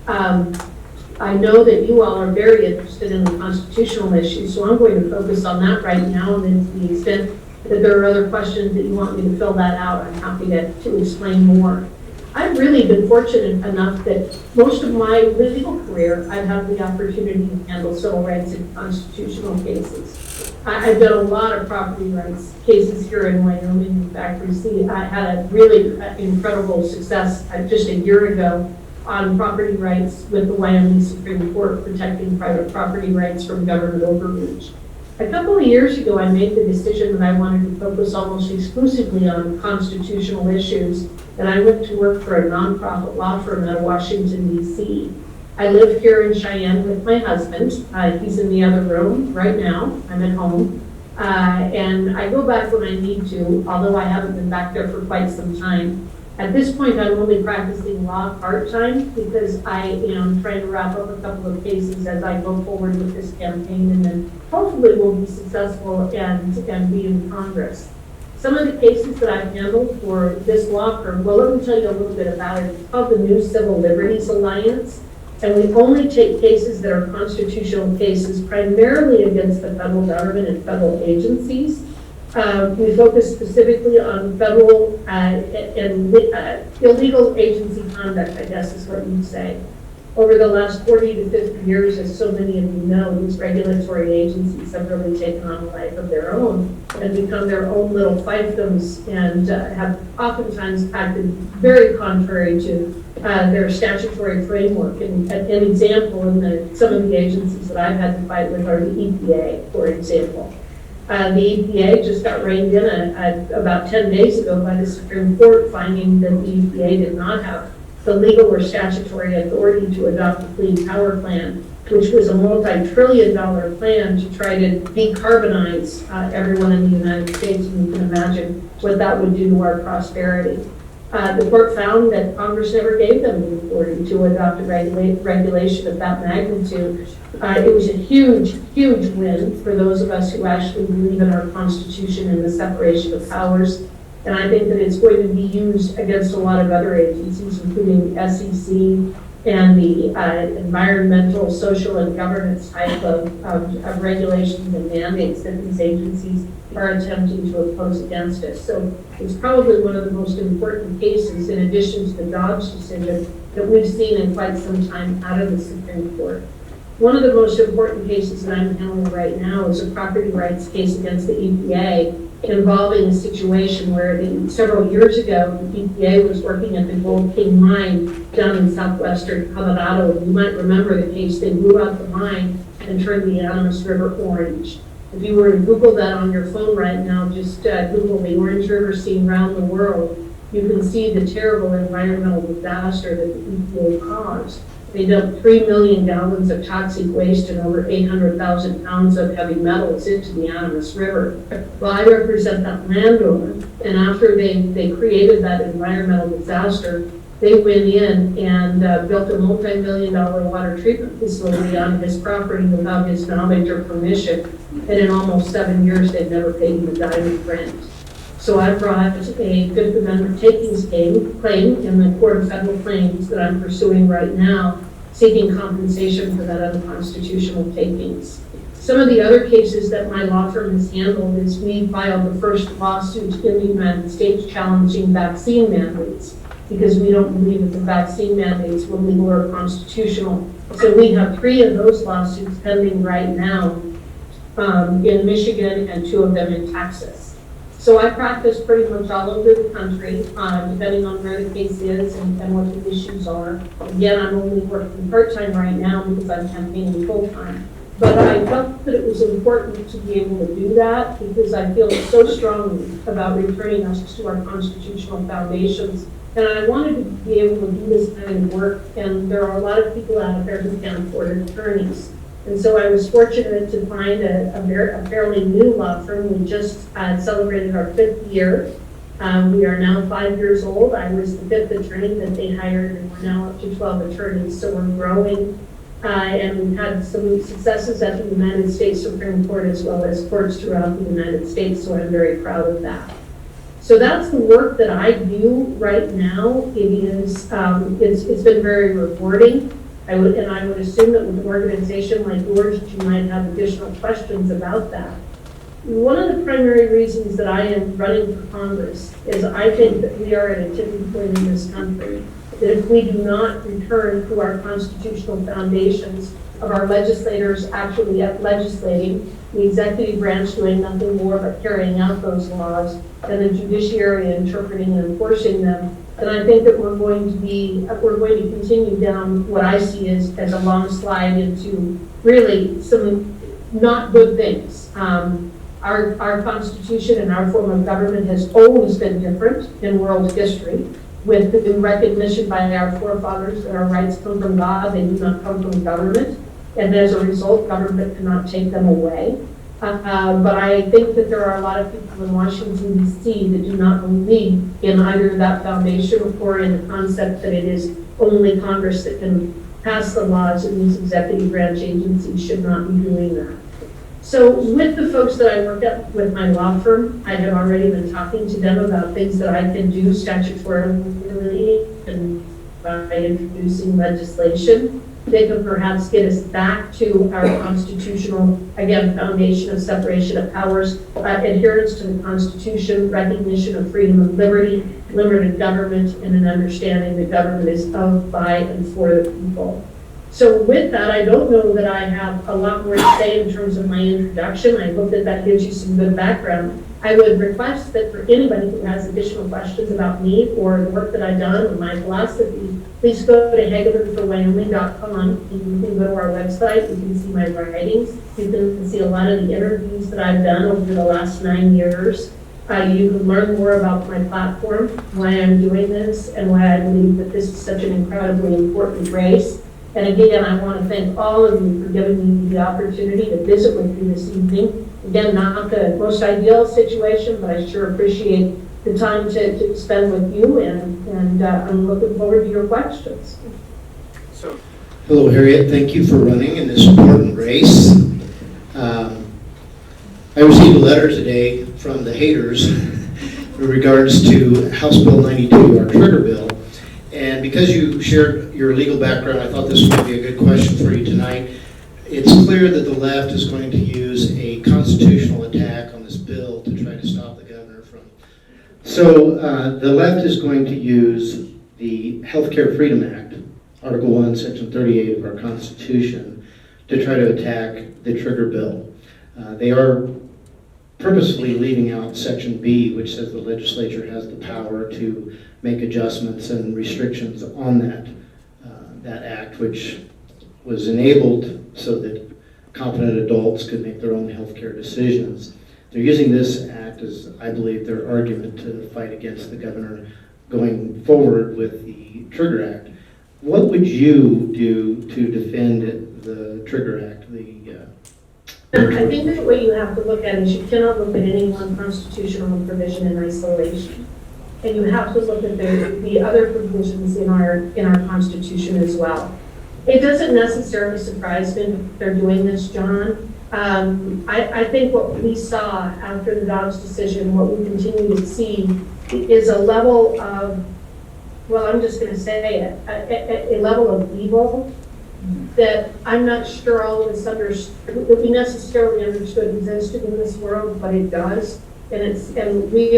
Speaker 2: I know that you all are very interested in the constitutional issues, so I'm going to focus on that right now, and then to the extent that there are other questions that you want me to fill that out, I'm happy to explain more. I've really been fortunate enough that most of my legal career, I've had the opportunity to handle civil rights and constitutional cases. I've done a lot of property rights cases here in Wyoming. In fact, I had a really incredible success just a year ago on property rights with the Wyoming Supreme Court protecting private property rights from government overreach. A couple of years ago, I made the decision that I wanted to focus almost exclusively on constitutional issues, and I went to work for a nonprofit law firm out of Washington, D.C. I live here in Cheyenne with my husband. He's in the other room right now. I'm at home. And I go back when I need to, although I haven't been back there for quite some time. At this point, I'm only practicing law part-time because I am trying to wrap up a couple of cases as I go forward with this campaign, and then hopefully we'll be successful and be in Congress. Some of the cases that I've handled for this law firm, well, let me tell you a little bit about it. It's called the New Civil Liberties Alliance, and we only take cases that are constitutional cases, primarily against the federal government and federal agencies. We focus specifically on federal and illegal agency conduct, I guess is what you'd say. Over the last 40 to 50 years, as so many of you know, these regulatory agencies have really taken on a life of their own and become their own little fiefdoms, and have oftentimes acted very contrary to their statutory framework. And an example in some of the agencies that I've had to fight with are the EPA, for example. The EPA just got reined in about 10 days ago by the Supreme Court, finding that the EPA did not have the legal or statutory authority to adopt the Clean Power Plan, which was a multi-trillion-dollar plan to try to decarbonize everyone in the United States, and you can imagine what that would do to our prosperity. The court found that Congress never gave them the authority to adopt a regulation of that magnitude. It was a huge, huge win for those of us who actually believe in our Constitution and the separation of powers. And I think that it's going to be used against a lot of other agencies, including SEC and the environmental, social, and governance type of regulations and mandates that these agencies are attempting to oppose against us. So it's probably one of the most important cases, in addition to the Dobbs decision, that we've seen in quite some time out of the Supreme Court. One of the most important cases that I'm handling right now is a property rights case against the EPA, involving a situation where several years ago, the EPA was working at the Gold King mine down in southwestern Colorado. And you might remember the case. They blew out the mine and turned the Animas River orange. If you were to Google that on your phone right now, just Google the Orange River scene around the world, you can see the terrible environmental disaster that the EPA caused. They dumped 3 million gallons of toxic waste and over 800,000 pounds of heavy metals into the Animas River. Well, I represent that landowner, and after they created that environmental disaster, they went in and built a multi-million-dollar water treatment facility on his property without his knowledge or permission. And in almost 7 years, they've never paid him a dime in rent. So I brought a Fifth Amendment takings claim in the Court of Federal Claims that I'm pursuing right now, seeking compensation for that unconstitutional takings. Some of the other cases that my law firm has handled is we filed the first lawsuit in the United States challenging vaccine mandates, because we don't believe that the vaccine mandates were legal or constitutional. So we have 3 of those lawsuits pending right now in Michigan and 2 of them in Texas. So I practice pretty much all over the country, depending on where the case is and what the issues are. Again, I'm only working part-time right now because I'm campaigning full-time. But I felt that it was important to be able to do that because I feel so strongly about returning us to our constitutional foundations. And I wanted to be able to do this kind of work, and there are a lot of people out there who can't afford attorneys. And so I was fortunate to find a fairly new law firm. We just celebrated our 5th year. We are now 5 years old. I was the 5th attorney that they hired, and we're now up to 12 attorneys. So we're growing, and we've had some successes at the United States Supreme Court as well as courts throughout the United States. So I'm very proud of that. So that's the work that I do right now. It is, it's been very rewarding. I would assume that with an organization like yours, you might have additional questions about that. One of the primary reasons that I am running for Congress is I think that we are at a tipping point in this country, that if we do not return to our constitutional foundations of our legislators actually legislating, the executive branch doing nothing more but carrying out those laws, and the judiciary interpreting and enforcing them, and I think that we're going to continue down what I see as a long slide into really some not good things. Our Constitution and our form of government has always been different in world history, with the recognition by our forefathers that our rights come from God, they do not come from government, and as a result, government cannot take them away. But I think that there are a lot of people in Washington, D.C. that do not believe in either that foundation or in the concept that it is only Congress that can pass the laws, and these executive branch agencies should not be doing that. So with the folks that I work with my law firm, I have already been talking to them about things that I can do statutorily and by introducing legislation. They can perhaps get us back to our constitutional, again, foundation of separation of powers, adherence to the Constitution, recognition of freedom and liberty, limited government, and an understanding that government is of, by, and for the people. So with that, I don't know that I have a lot more to say in terms of my introduction. I hope that that gives you some good background. I would request that for anybody who has additional questions about me or the work that I've done or my philosophy, please go to hagemanforwyoming.com. You can go to our website. You can see my writings. You can see a lot of the interviews that I've done over the last 9 years. You can learn more about my platform, why I'm doing this, and why I believe that this is such an incredibly important race. And again, I want to thank all of you for giving me the opportunity to visit with you this evening. Again, not the most ideal situation, but I sure appreciate the time to spend with you, and I'm looking forward to your questions.
Speaker 4: Hello, Harriet. Thank you for running in this important race. I received a letter today from the haters in regards to House Bill 92, our trigger bill. And because you shared your legal background, I thought this would be a good question for you tonight. It's clear that the left is going to use a constitutional attack on this bill to try to stop the governor from. So the left is going to use the Healthcare Freedom Act, Article 1, Section 38 of our Constitution, to try to attack the trigger bill. They are purposefully leaving out Section B, which says the legislature has the power to make adjustments and restrictions on that act, which was enabled so that competent adults could make their own healthcare decisions. They're using this act as, I believe, their argument to fight against the governor going forward with the Trigger Act. What would you do to defend the Trigger Act,
Speaker 2: I think that what you have to look at is you cannot look at any one constitutional provision in isolation. And you have to look at the other provisions in our Constitution as well. It doesn't necessarily surprise me that they're doing this, John. I think what we saw after the Dobbs decision, what we continue to see, is a level of, well, I'm just going to say it, a level of evil that I'm not sure all of us understood, that we necessarily understood existed in this world, but it does. And we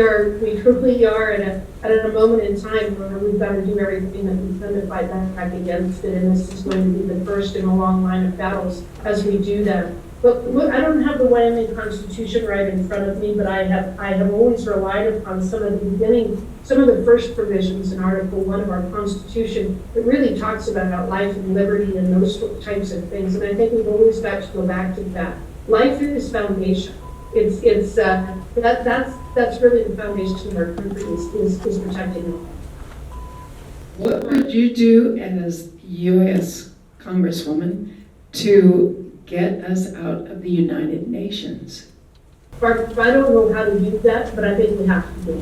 Speaker 2: truly are at a moment in time where we've got to do everything that we can to fight back against it. And this is going to be the first in a long line of battles as we do that. But I don't have the Wyoming Constitution right in front of me, but I have always relied upon some of the first provisions in Article 1 of our Constitution that really talks about life and liberty and those types of things. And I think we've always got to go back to that. Life is foundation. That's really the foundation of our country is protecting it.
Speaker 20: What would you do as U.S. Congresswoman to get us out of the United Nations?
Speaker 2: I don't know how to do that, but I think we have to do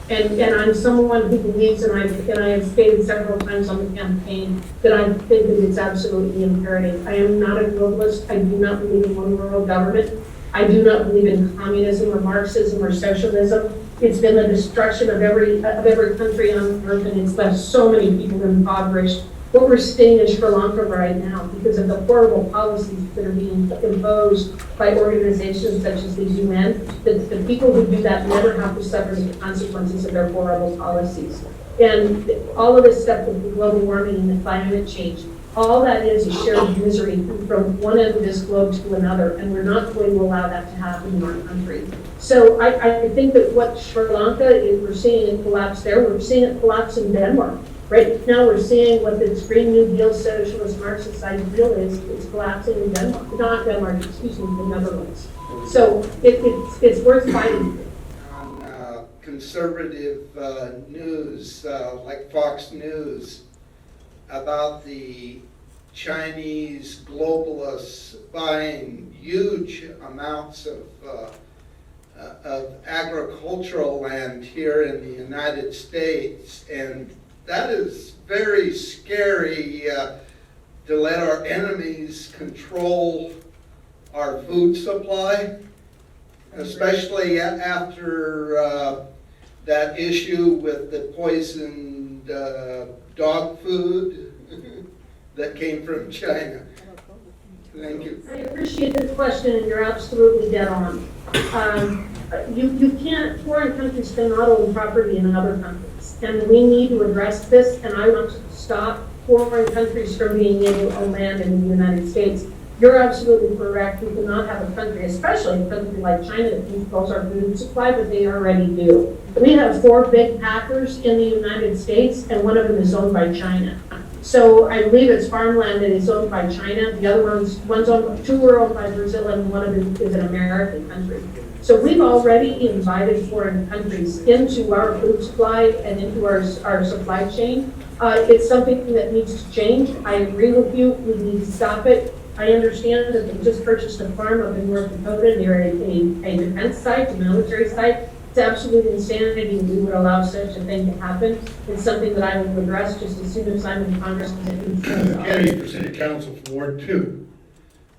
Speaker 2: it. And I'm someone who believes, and I have stated several times on the campaign, that I think that it's absolutely imperative. I am not a globalist. I do not believe in one world government. I do not believe in communism or Marxism or socialism. It's been the destruction of every country on earth, and it's left so many people impoverished. What we're seeing in Sri Lanka right now, because of the horrible policies that are being imposed by organizations such as the UN, the people who do that never have to suffer the consequences of their horrible policies. And all of this stuff with global warming and the climate change, all that is shared misery from one end of this globe to another, and we're not going to allow that to happen in our country. So I think that what Sri Lanka is, we're seeing it collapse there, we're seeing it collapse in Denmark. Right now we're seeing what this Green New Deal socialist Marxist ideal is collapsing in Denmark, not Denmark, excuse me, the Netherlands. So it's worth fighting.
Speaker 19: On conservative news, like Fox News, about the Chinese globalists buying huge amounts of agricultural land here in the United States, and that is very scary to let our enemies control our food supply, especially after that issue with the poisoned dog food that came from China. Thank you.
Speaker 2: I appreciate this question, and you're absolutely dead on. You can't, foreign countries cannot own property in other countries, and we need to address this, and I want to stop foreign countries from being able to own land in the United States. You're absolutely correct. We cannot have a country, especially a country like China, that controls our food supply, but they already do. We have 4 big packers in the United States, and one of them is owned by China. So I believe it's farmland that is owned by China. The other one's owned, 2 are owned by Brazil, and one of them is an American country. So we've already invited foreign countries into our food supply and into our supply chain. It's something that needs to change. I agree with you. We need to stop it. I understand that they just purchased a farm up in North Dakota near a defense site, a military site. It's absolute insanity we would allow such a thing to happen. It's something that I will address just as soon as I'm in Congress.
Speaker 10: Candidate for City Council for Ward 2.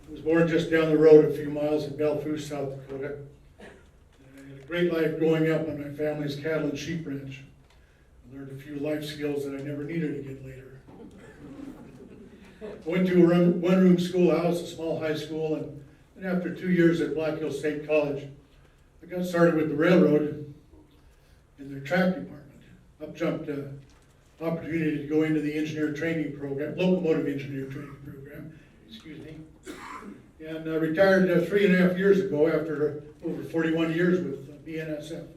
Speaker 10: I was born just down the road a few miles in Belfast, South Dakota. I had a great life growing up on my family's cattle and sheep ranch. I learned a few life skills that I never needed again later. I went to a one-room schoolhouse, a small high school, and after 2 years at Black Hills State College, I got started with the railroad in their track department. Up jumped opportunity to go into the engineer training program, locomotive engineer training program, excuse me. And retired 3.5 years ago after over 41 years with BNSF.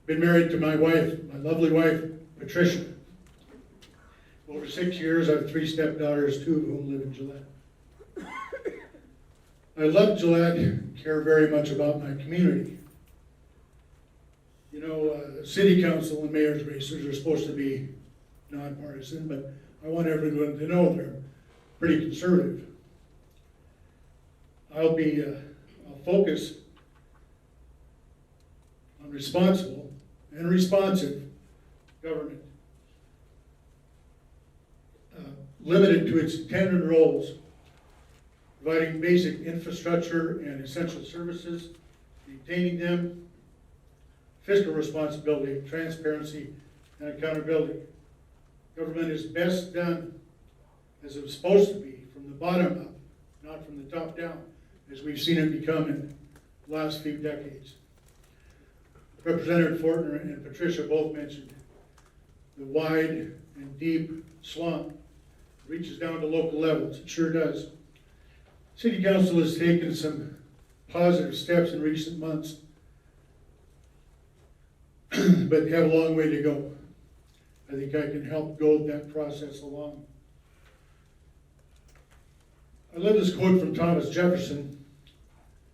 Speaker 10: Been married to my wife, my lovely wife, Patricia. Over 6 years, I have 3 stepdaughters, 2 of whom live in Gillette. I love Gillette, care very much about my community. You know, city council and mayor's races are supposed to be nonpartisan, but I want everyone to know they're pretty conservative. I'll focus on responsible and responsive government, limited to its intended roles, providing basic infrastructure and essential services, maintaining them, fiscal responsibility, transparency, and accountability. Government is best done as it was supposed to be, from the bottom up, not from the top down, as we've seen it become in the last few decades. Representative Fortner and Patricia both mentioned the wide and deep swamp reaches down to local levels. It sure does. City Council has taken some positive steps in recent months, but have a long way to go. I think I can help goad that process along. I love this quote from Thomas Jefferson.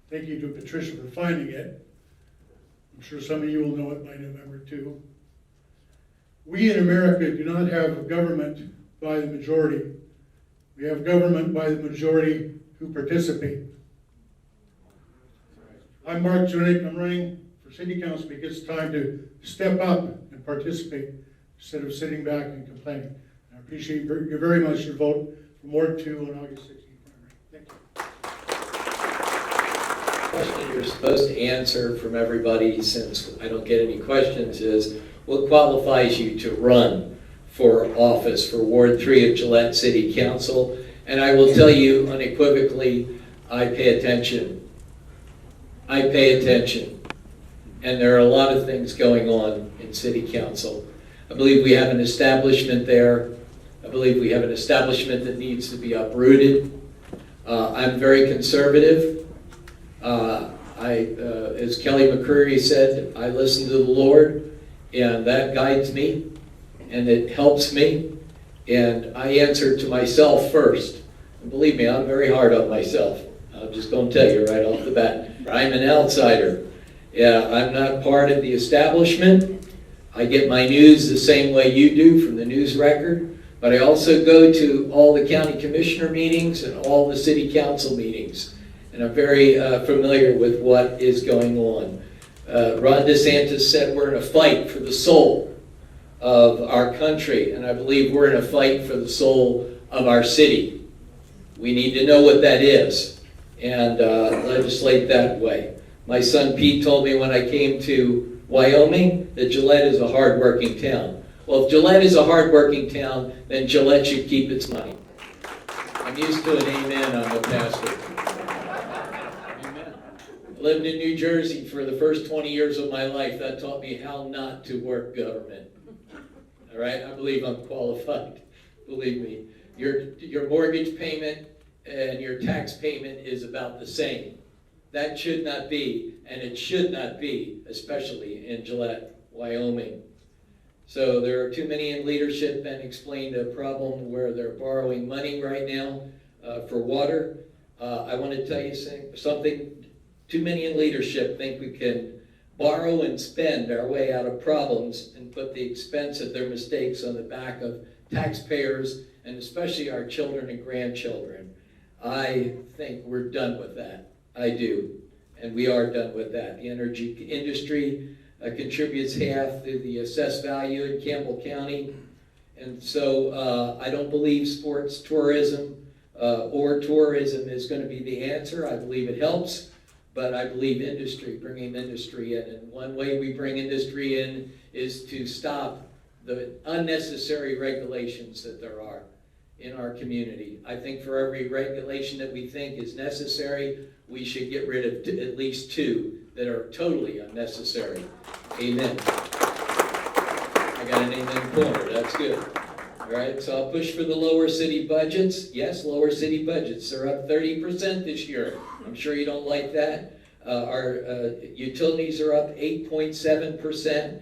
Speaker 10: Thank you to Patricia for finding it. I'm sure some of you will know it by November 2. We in America do not have government by the majority. We have government by the majority who participate. I'm Mark Zunick. I'm running for City Council because it's time to step up and participate instead of sitting back and complaining. I appreciate very much your vote for Ward 2 on August 16th primary. Thank you.
Speaker 12: Question you're supposed to answer from everybody, since I don't get any questions, is what qualifies you to run for office for Ward 3 of Gillette City Council? And I will tell you unequivocally, I pay attention. I pay attention. And there are a lot of things going on in City Council. I believe we have an establishment there. I believe we have an establishment that needs to be uprooted. I'm very conservative. As Kelly McCreary said, I listen to the Lord, and that guides me, and it helps me, and I answer to myself first. And believe me, I'm very hard on myself. I'm just going to tell you right off the bat. I'm an outsider. Yeah, I'm not part of the establishment. I get my news the same way you do from the news record, but I also go to all the county commissioner meetings and all the city council meetings, and I'm very familiar with what is going on. Ron DeSantis said we're in a fight for the soul of our country, and I believe we're in a fight for the soul of our city. We need to know what that is and legislate that way. My son Pete told me when I came to Wyoming that Gillette is a hard-working town. Well, if Gillette is a hard-working town, then Gillette should keep its money. I'm used to an amen. I'm a pastor. Amen. I lived in New Jersey for the first 20 years of my life. That taught me how not to work government. All right? I believe I'm qualified. Believe me. Your mortgage payment and your tax payment is about the same. That should not be, and it should not be, especially in Gillette, Wyoming. So there are too many in leadership, and explained a problem where they're borrowing money right now for water. I want to tell you something. Too many in leadership think we can borrow and spend our way out of problems and put the expense of their mistakes on the back of taxpayers, and especially our children and grandchildren. I think we're done with that. I do, and we are done with that. The energy industry contributes half to the assessed value in Campbell County, and so I don't believe sports tourism or tourism is going to be the answer. I believe it helps, but I believe industry, bringing industry in, and one way we bring industry in is to stop the unnecessary regulations that there are in our community. I think for every regulation that we think is necessary, we should get rid of at least 2 that are totally unnecessary. Amen. I got an amen corner. That's good. All right, so I'll push for the lower city budgets. Yes, lower city budgets. They're up 30% this year. I'm sure you don't like that. Our utilities are up 8.7%.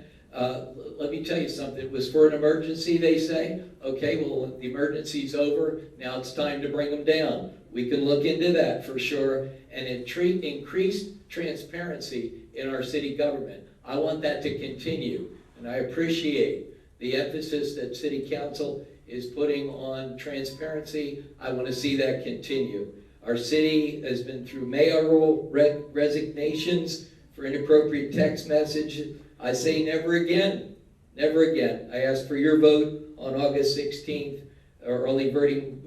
Speaker 12: Let me tell you something. It was for an emergency, they say. Okay, well, the emergency's over. Now it's time to bring them down. We can look into that for sure. And increased transparency in our city government. I want that to continue, and I appreciate the emphasis that City Council is putting on transparency. I want to see that continue. Our city has been through mayoral resignations for inappropriate text message. I say never again, never again. I ask for your vote on August 16th. Or early voting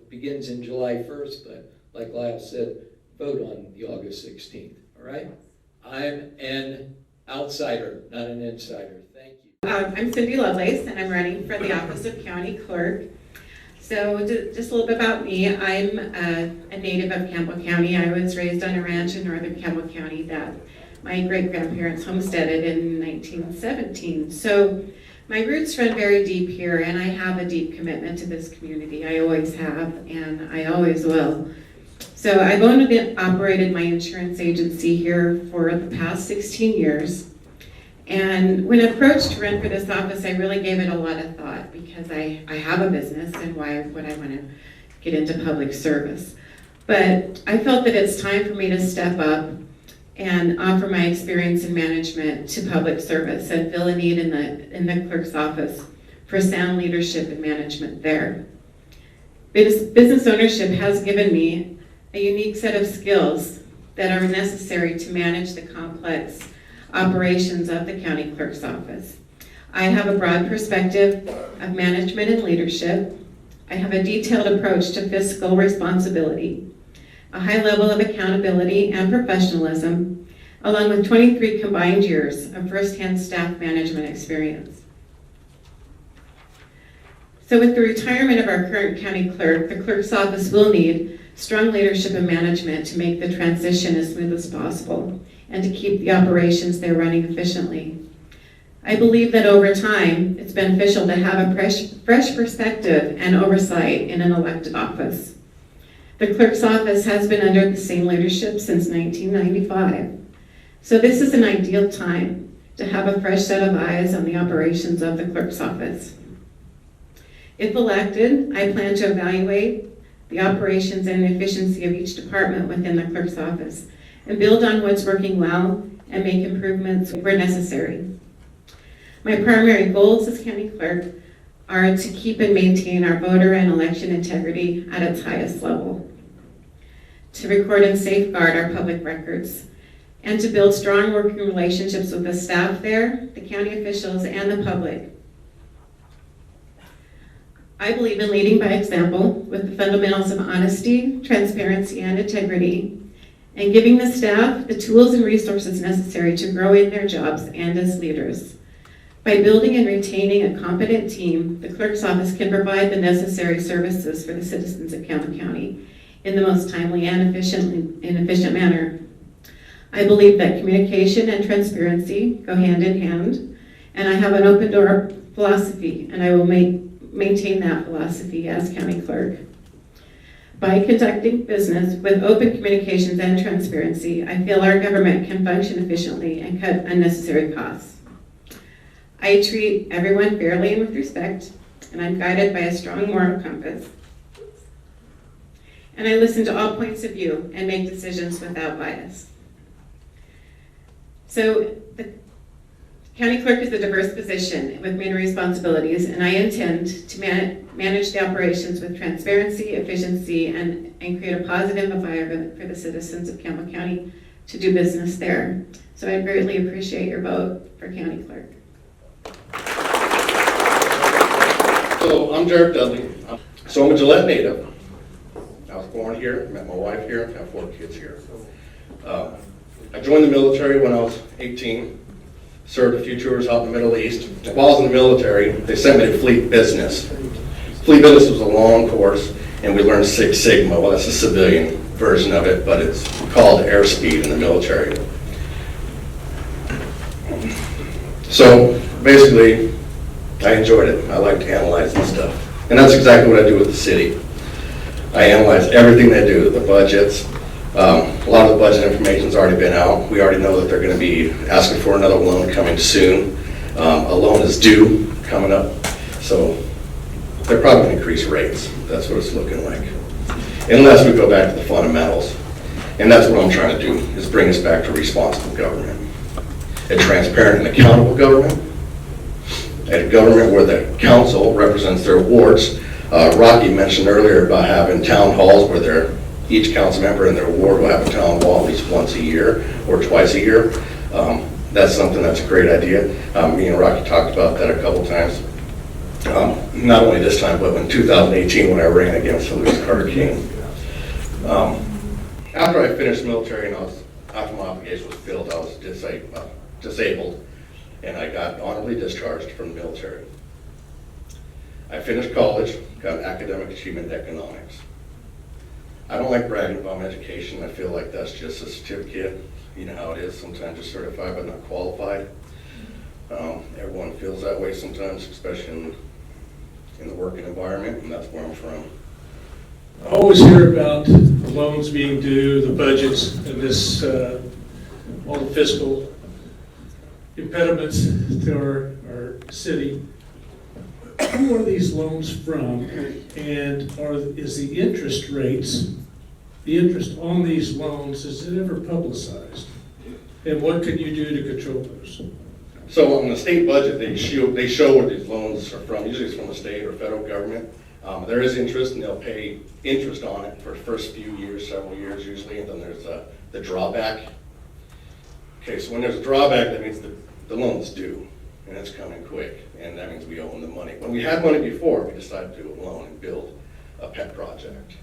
Speaker 12: begins in July 1st, but like Lyle said, vote on the August 16th, all right? I'm an outsider, not an insider. Thank you.
Speaker 13: I'm Cindy Lovelace, and I'm running for the office of county clerk. So just a little bit about me. I'm a native of Campbell County. I was raised on a ranch in northern Campbell County that my great-grandparents homesteaded in 1917. So my roots run very deep here, and I have a deep commitment to this community. I always have, and I always will. So I've owned and operated my insurance agency here for the past 16 years. And when approached to run for this office, I really gave it a lot of thought because I have a business, and why would I want to get into public service? But I felt that it's time for me to step up and offer my experience in management to public service and fill a need in the clerk's office for sound leadership and management there. Business ownership has given me a unique set of skills that are necessary to manage the complex operations of the county clerk's office. I have a broad perspective of management and leadership. I have a detailed approach to fiscal responsibility, a high level of accountability and professionalism, along with 23 combined years of firsthand staff management experience. So with the retirement of our current county clerk, the clerk's office will need strong leadership and management to make the transition as smooth as possible and to keep the operations there running efficiently. I believe that over time, it's beneficial to have a fresh perspective and oversight in an elected office. The clerk's office has been under the same leadership since 1995. So this is an ideal time to have a fresh set of eyes on the operations of the clerk's office. If elected, I plan to evaluate the operations and efficiency of each department within the clerk's office and build on what's working well and make improvements where necessary. My primary goals as county clerk are to keep and maintain our voter and election integrity at its highest level, to record and safeguard our public records, and to build strong working relationships with the staff there, the county officials, and the public. I believe in leading by example with the fundamentals of honesty, transparency, and integrity, and giving the staff the tools and resources necessary to grow in their jobs and as leaders. By building and retaining a competent team, the clerk's office can provide the necessary services for the citizens of Campbell County in the most timely and efficient manner. I believe that communication and transparency go hand in hand, and I have an open door philosophy, and I will maintain that philosophy as county clerk. By conducting business with open communications and transparency, I feel our government can function efficiently and cut unnecessary costs. I treat everyone fairly and with respect, and I'm guided by a strong moral compass. And I listen to all points of view and make decisions without bias. So the county clerk is a diverse position with many responsibilities, and I intend to manage the operations with transparency, efficiency, and create a positive environment for the citizens of Campbell County to do business there. So I greatly appreciate your vote for county clerk.
Speaker 22: So I'm Jared Dudley. So I'm a Gillette native. I was born here, met my wife here, have 4 kids here. I joined the military when I was 18, served a few tours out in the Middle East. While I was in the military, they sent me to fleet business. Fleet business was a long course, and we learned Six Sigma. Well, that's a civilian version of it, but it's called airspeed in the military. So basically, I enjoyed it. I liked analyzing stuff. And that's exactly what I do with the city. I analyze everything they do, the budgets. A lot of the budget information's already been out. We already know that they're going to be asking for another loan coming soon. A loan is due coming up. So they're probably going to increase rates. That's what it's looking like. Unless we go back to the fundamentals. And that's what I'm trying to do, is bring us back to responsible government. a transparent and accountable government, a government where the council represents their wards. Rocky mentioned earlier about having town halls where each council member in their ward will have a town hall at least once a year or twice a year. That's something that's a great idea. Me and Rocky talked about that a couple times. Not only this time, but in 2018 when I ran against Louis Carter King. After I finished military and after my obligation was filled, I was disabled, and I got honorably discharged from the military. I finished college, got an academic achievement in economics. I don't like bragging about my education. I feel like that's just a certificate. You know how it is. Sometimes you're certified but not qualified. Everyone feels that way sometimes, especially in the working environment, and that's where I'm from.
Speaker 11: I always hear about the loans being due, the budgets, and this, all the fiscal impediments to our city. Who are these loans from, and is the interest rates, the interest on these loans, is it ever publicized? And what can you do to control those?
Speaker 22: So on the state budget, they show where these loans are from. Usually it's from the state or federal government. There is interest, and they'll pay interest on it for the first few years, several years usually, and then there's the drawback. Okay, so when there's a drawback, that means the loan's due, and it's coming quick, and that means we owe them the money. When we had money before, we decided to do a loan and build a pet project.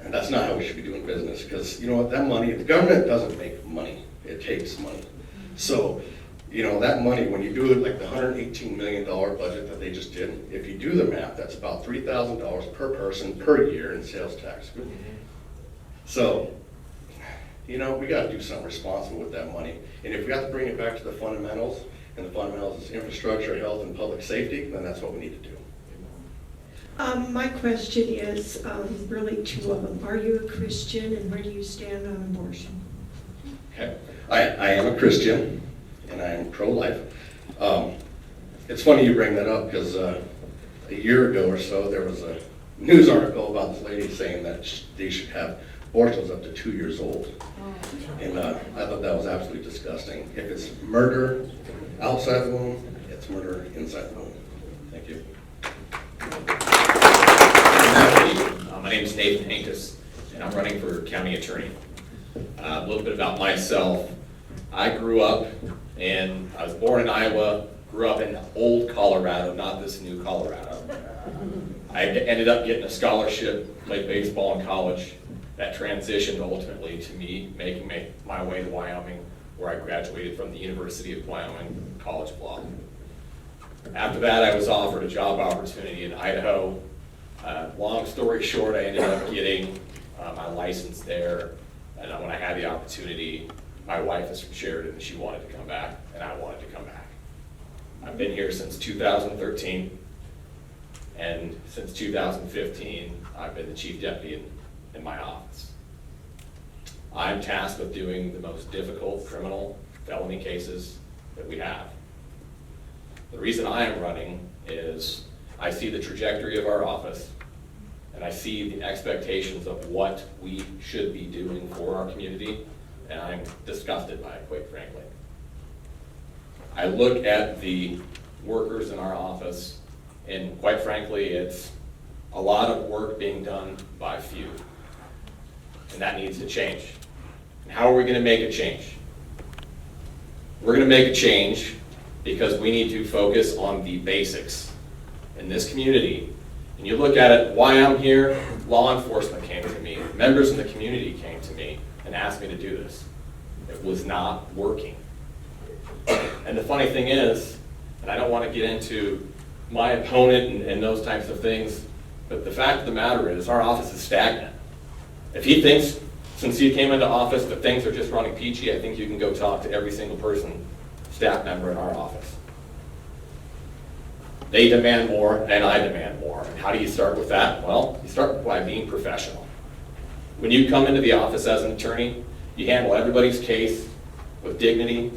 Speaker 22: And that's not how we should be doing business, because you know what, that money, the government doesn't make money, it takes money. So, you know, that money, when you do it like the $118 million budget that they just did, if you do the math, that's about $3,000 per person per year in sales tax. So, you know, we got to do something responsible with that money. And if we have to bring it back to the fundamentals, and the fundamentals is infrastructure, health, and public safety, then that's what we need to do.
Speaker 1: My question is really two of them. Are you a Christian, and where do you stand on abortion?
Speaker 22: Okay, I am a Christian, and I am pro-life. It's funny you bring that up, because a year ago or so, there was a news article about this lady saying that they should have abortions up to 2 years old. And I thought that was absolutely disgusting. If it's murder outside the womb, it's murder inside the womb. Thank you.
Speaker 14: My name is Nathan Hankus, and I'm running for county attorney. A little bit about myself. I grew up, and I was born in Iowa, grew up in old Colorado, not this new Colorado. I ended up getting a scholarship, played baseball in college. That transitioned ultimately to me making my way to Wyoming, where I graduated from the University of Wyoming College of Law. After that, I was offered a job opportunity in Idaho. Long story short, I ended up getting my license there, and when I had the opportunity, my wife is from Sheridan, and she wanted to come back, and I wanted to come back. I've been here since 2013, and since 2015, I've been the chief deputy in my office. I'm tasked with doing the most difficult criminal felony cases that we have. The reason I am running is I see the trajectory of our office, and I see the expectations of what we should be doing for our community, and I'm disgusted by it, quite frankly. I look at the workers in our office, and quite frankly, it's a lot of work being done by few, and that needs to change. And how are we going to make a change? We're going to make a change because we need to focus on the basics in this community. And you look at it, why I'm here, law enforcement came to me, members in the community came to me and asked me to do this. It was not working. And the funny thing is, and I don't want to get into my opponent and those types of things, but the fact of the matter is our office is stagnant. If he thinks, since he came into office, that things are just running peachy, I think you can go talk to every single person, staff member in our office. They demand more, and I demand more. And how do you start with that? Well, you start by being professional. When you come into the office as an attorney, you handle everybody's case with dignity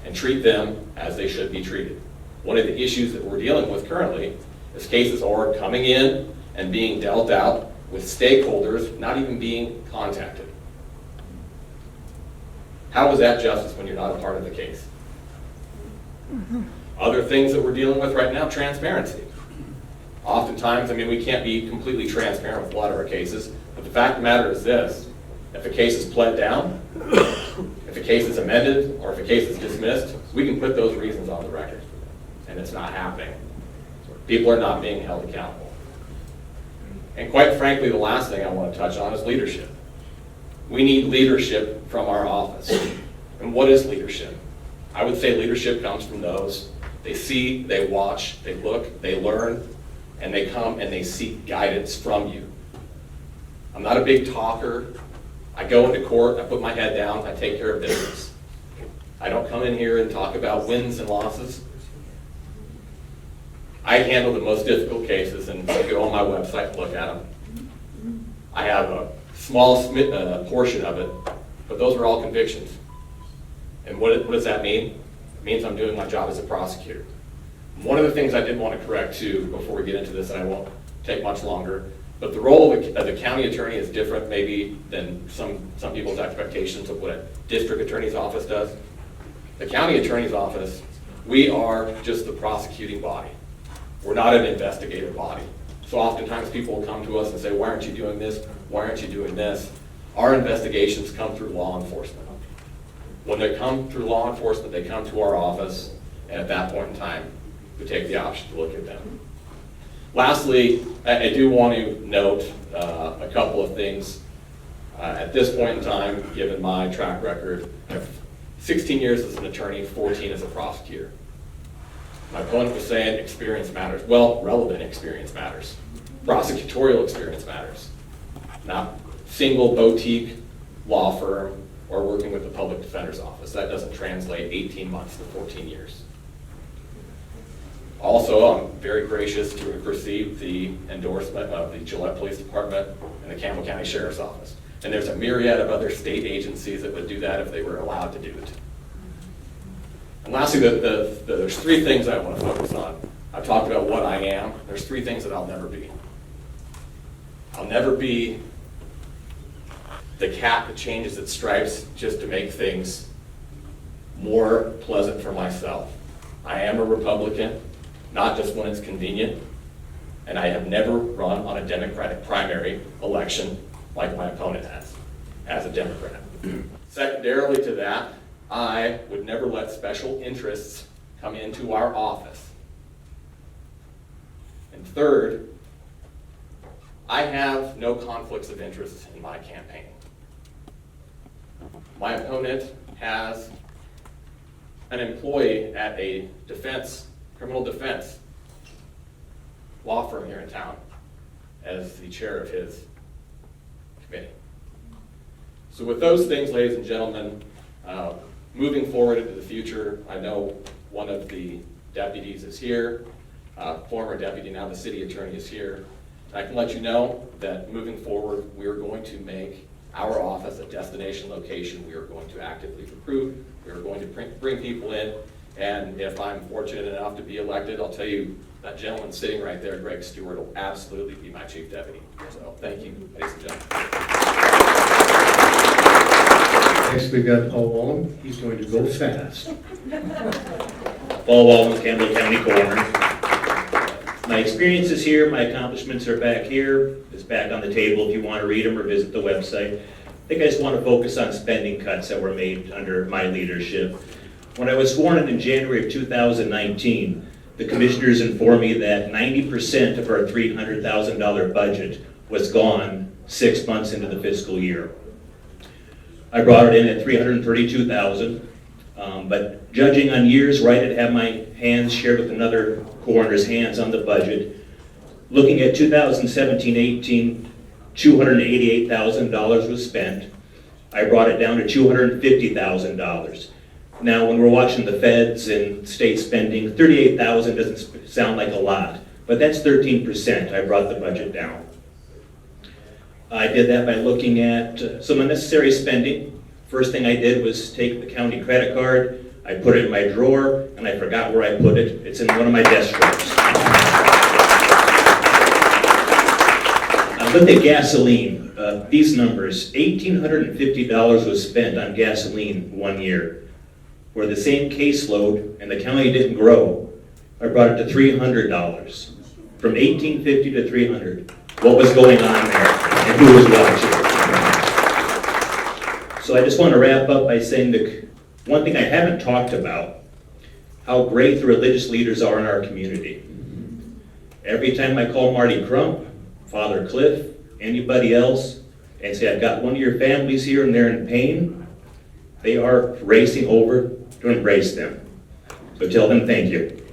Speaker 14: and treat them as they should be treated. One of the issues that we're dealing with currently is cases are coming in and being dealt out with stakeholders not even being contacted. How is that justice when you're not a part of the case? Other things that we're dealing with right now, transparency. Oftentimes, I mean, we can't be completely transparent with a lot of our cases, but the fact of the matter is this: if a case is pled down, if a case is amended, or if a case is dismissed, we can put those reasons on the record, and it's not happening. People are not being held accountable. And quite frankly, the last thing I want to touch on is leadership. We need leadership from our office. And what is leadership? I would say leadership comes from those. They see, they watch, they look, they learn, and they come and they seek guidance from you. I'm not a big talker. I go into court, I put my head down, I take care of business. I don't come in here and talk about wins and losses. I handle the most difficult cases, and you go on my website and look at them. I have a small portion of it, but those are all convictions. And what does that mean? It means I'm doing my job as a prosecutor. One of the things I did want to correct too, before we get into this, and I won't take much longer, but the role of the county attorney is different maybe than some people's expectations of what a district attorney's office does. The county attorney's office, we are just the prosecuting body. We're not an investigative body. So oftentimes people will come to us and say, why aren't you doing this? Why aren't you doing this? Our investigations come through law enforcement. When they come through law enforcement, they come to our office, and at that point in time, we take the option to look at them. Lastly, I do want to note a couple of things. At this point in time, given my track record, I have 16 years as an attorney, 14 as a prosecutor. My opponent was saying experience matters. Well, relevant experience matters. Prosecutorial experience matters. Not single boutique law firm or working with the public defender's office. That doesn't translate 18 months to 14 years. Also, I'm very gracious to have received the endorsement of the Gillette Police Department and the Campbell County Sheriff's Office. And there's a myriad of other state agencies that would do that if they were allowed to do it. And lastly, there's three things I want to focus on. I've talked about what I am. There's three things that I'll never be. I'll never be the cat that changes its stripes just to make things more pleasant for myself. I am a Republican, not just when it's convenient, and I have never run on a Democratic primary election like my opponent has, as a Democrat. Secondarily to that, I would never let special interests come into our office. And third, I have no conflicts of interest in my campaign. My opponent has an employee at a criminal defense law firm here in town as the chair of his committee. So with those things, ladies and gentlemen, moving forward into the future, I know one of the deputies is here, former deputy, now the city attorney is here. I can let you know that moving forward, we are going to make our office a destination location. We are going to actively recruit. We are going to bring people in. And if I'm fortunate enough to be elected, I'll tell you, that gentleman sitting right there, Greg Stewart, will absolutely be my chief deputy. So thank you, ladies and gentlemen.
Speaker 3: Next, we've got Paul Wallum. He's going to go fast.
Speaker 9: Paul Wallum, Campbell County Coroner. My experiences here, my accomplishments are back here. It's back on the table if you want to read them or visit the website. I think I just want to focus on spending cuts that were made under my leadership. When I was sworn in January of 2019, the commissioners informed me that 90% of our $300,000 budget was gone 6 months into the fiscal year. I brought it in at $332,000, but judging on years where I did have my hands shared with another coroner's hands on the budget, looking at 2017-18, $288,000 was spent. I brought it down to $250,000. Now, when we're watching the feds and state spending, $38,000 doesn't sound like a lot, but that's 13%. I brought the budget down. I did that by looking at some unnecessary spending. First thing I did was take the county credit card, I put it in my drawer, and I forgot where I put it. It's in one of my desk drawers. I looked at gasoline. these numbers. $1,850 was spent on gasoline 1 year. Where the same caseload and the county didn't grow, I brought it to $300. From $1,850 to $300. What was going on there and who was watching? So I just want to wrap up by saying that one thing I haven't talked about, how great the religious leaders are in our community. Every time I call Marty Crump, Father Cliff, anybody else, and say, I've got one of your families here and they're in pain, they are racing over to embrace them. So tell them thank you.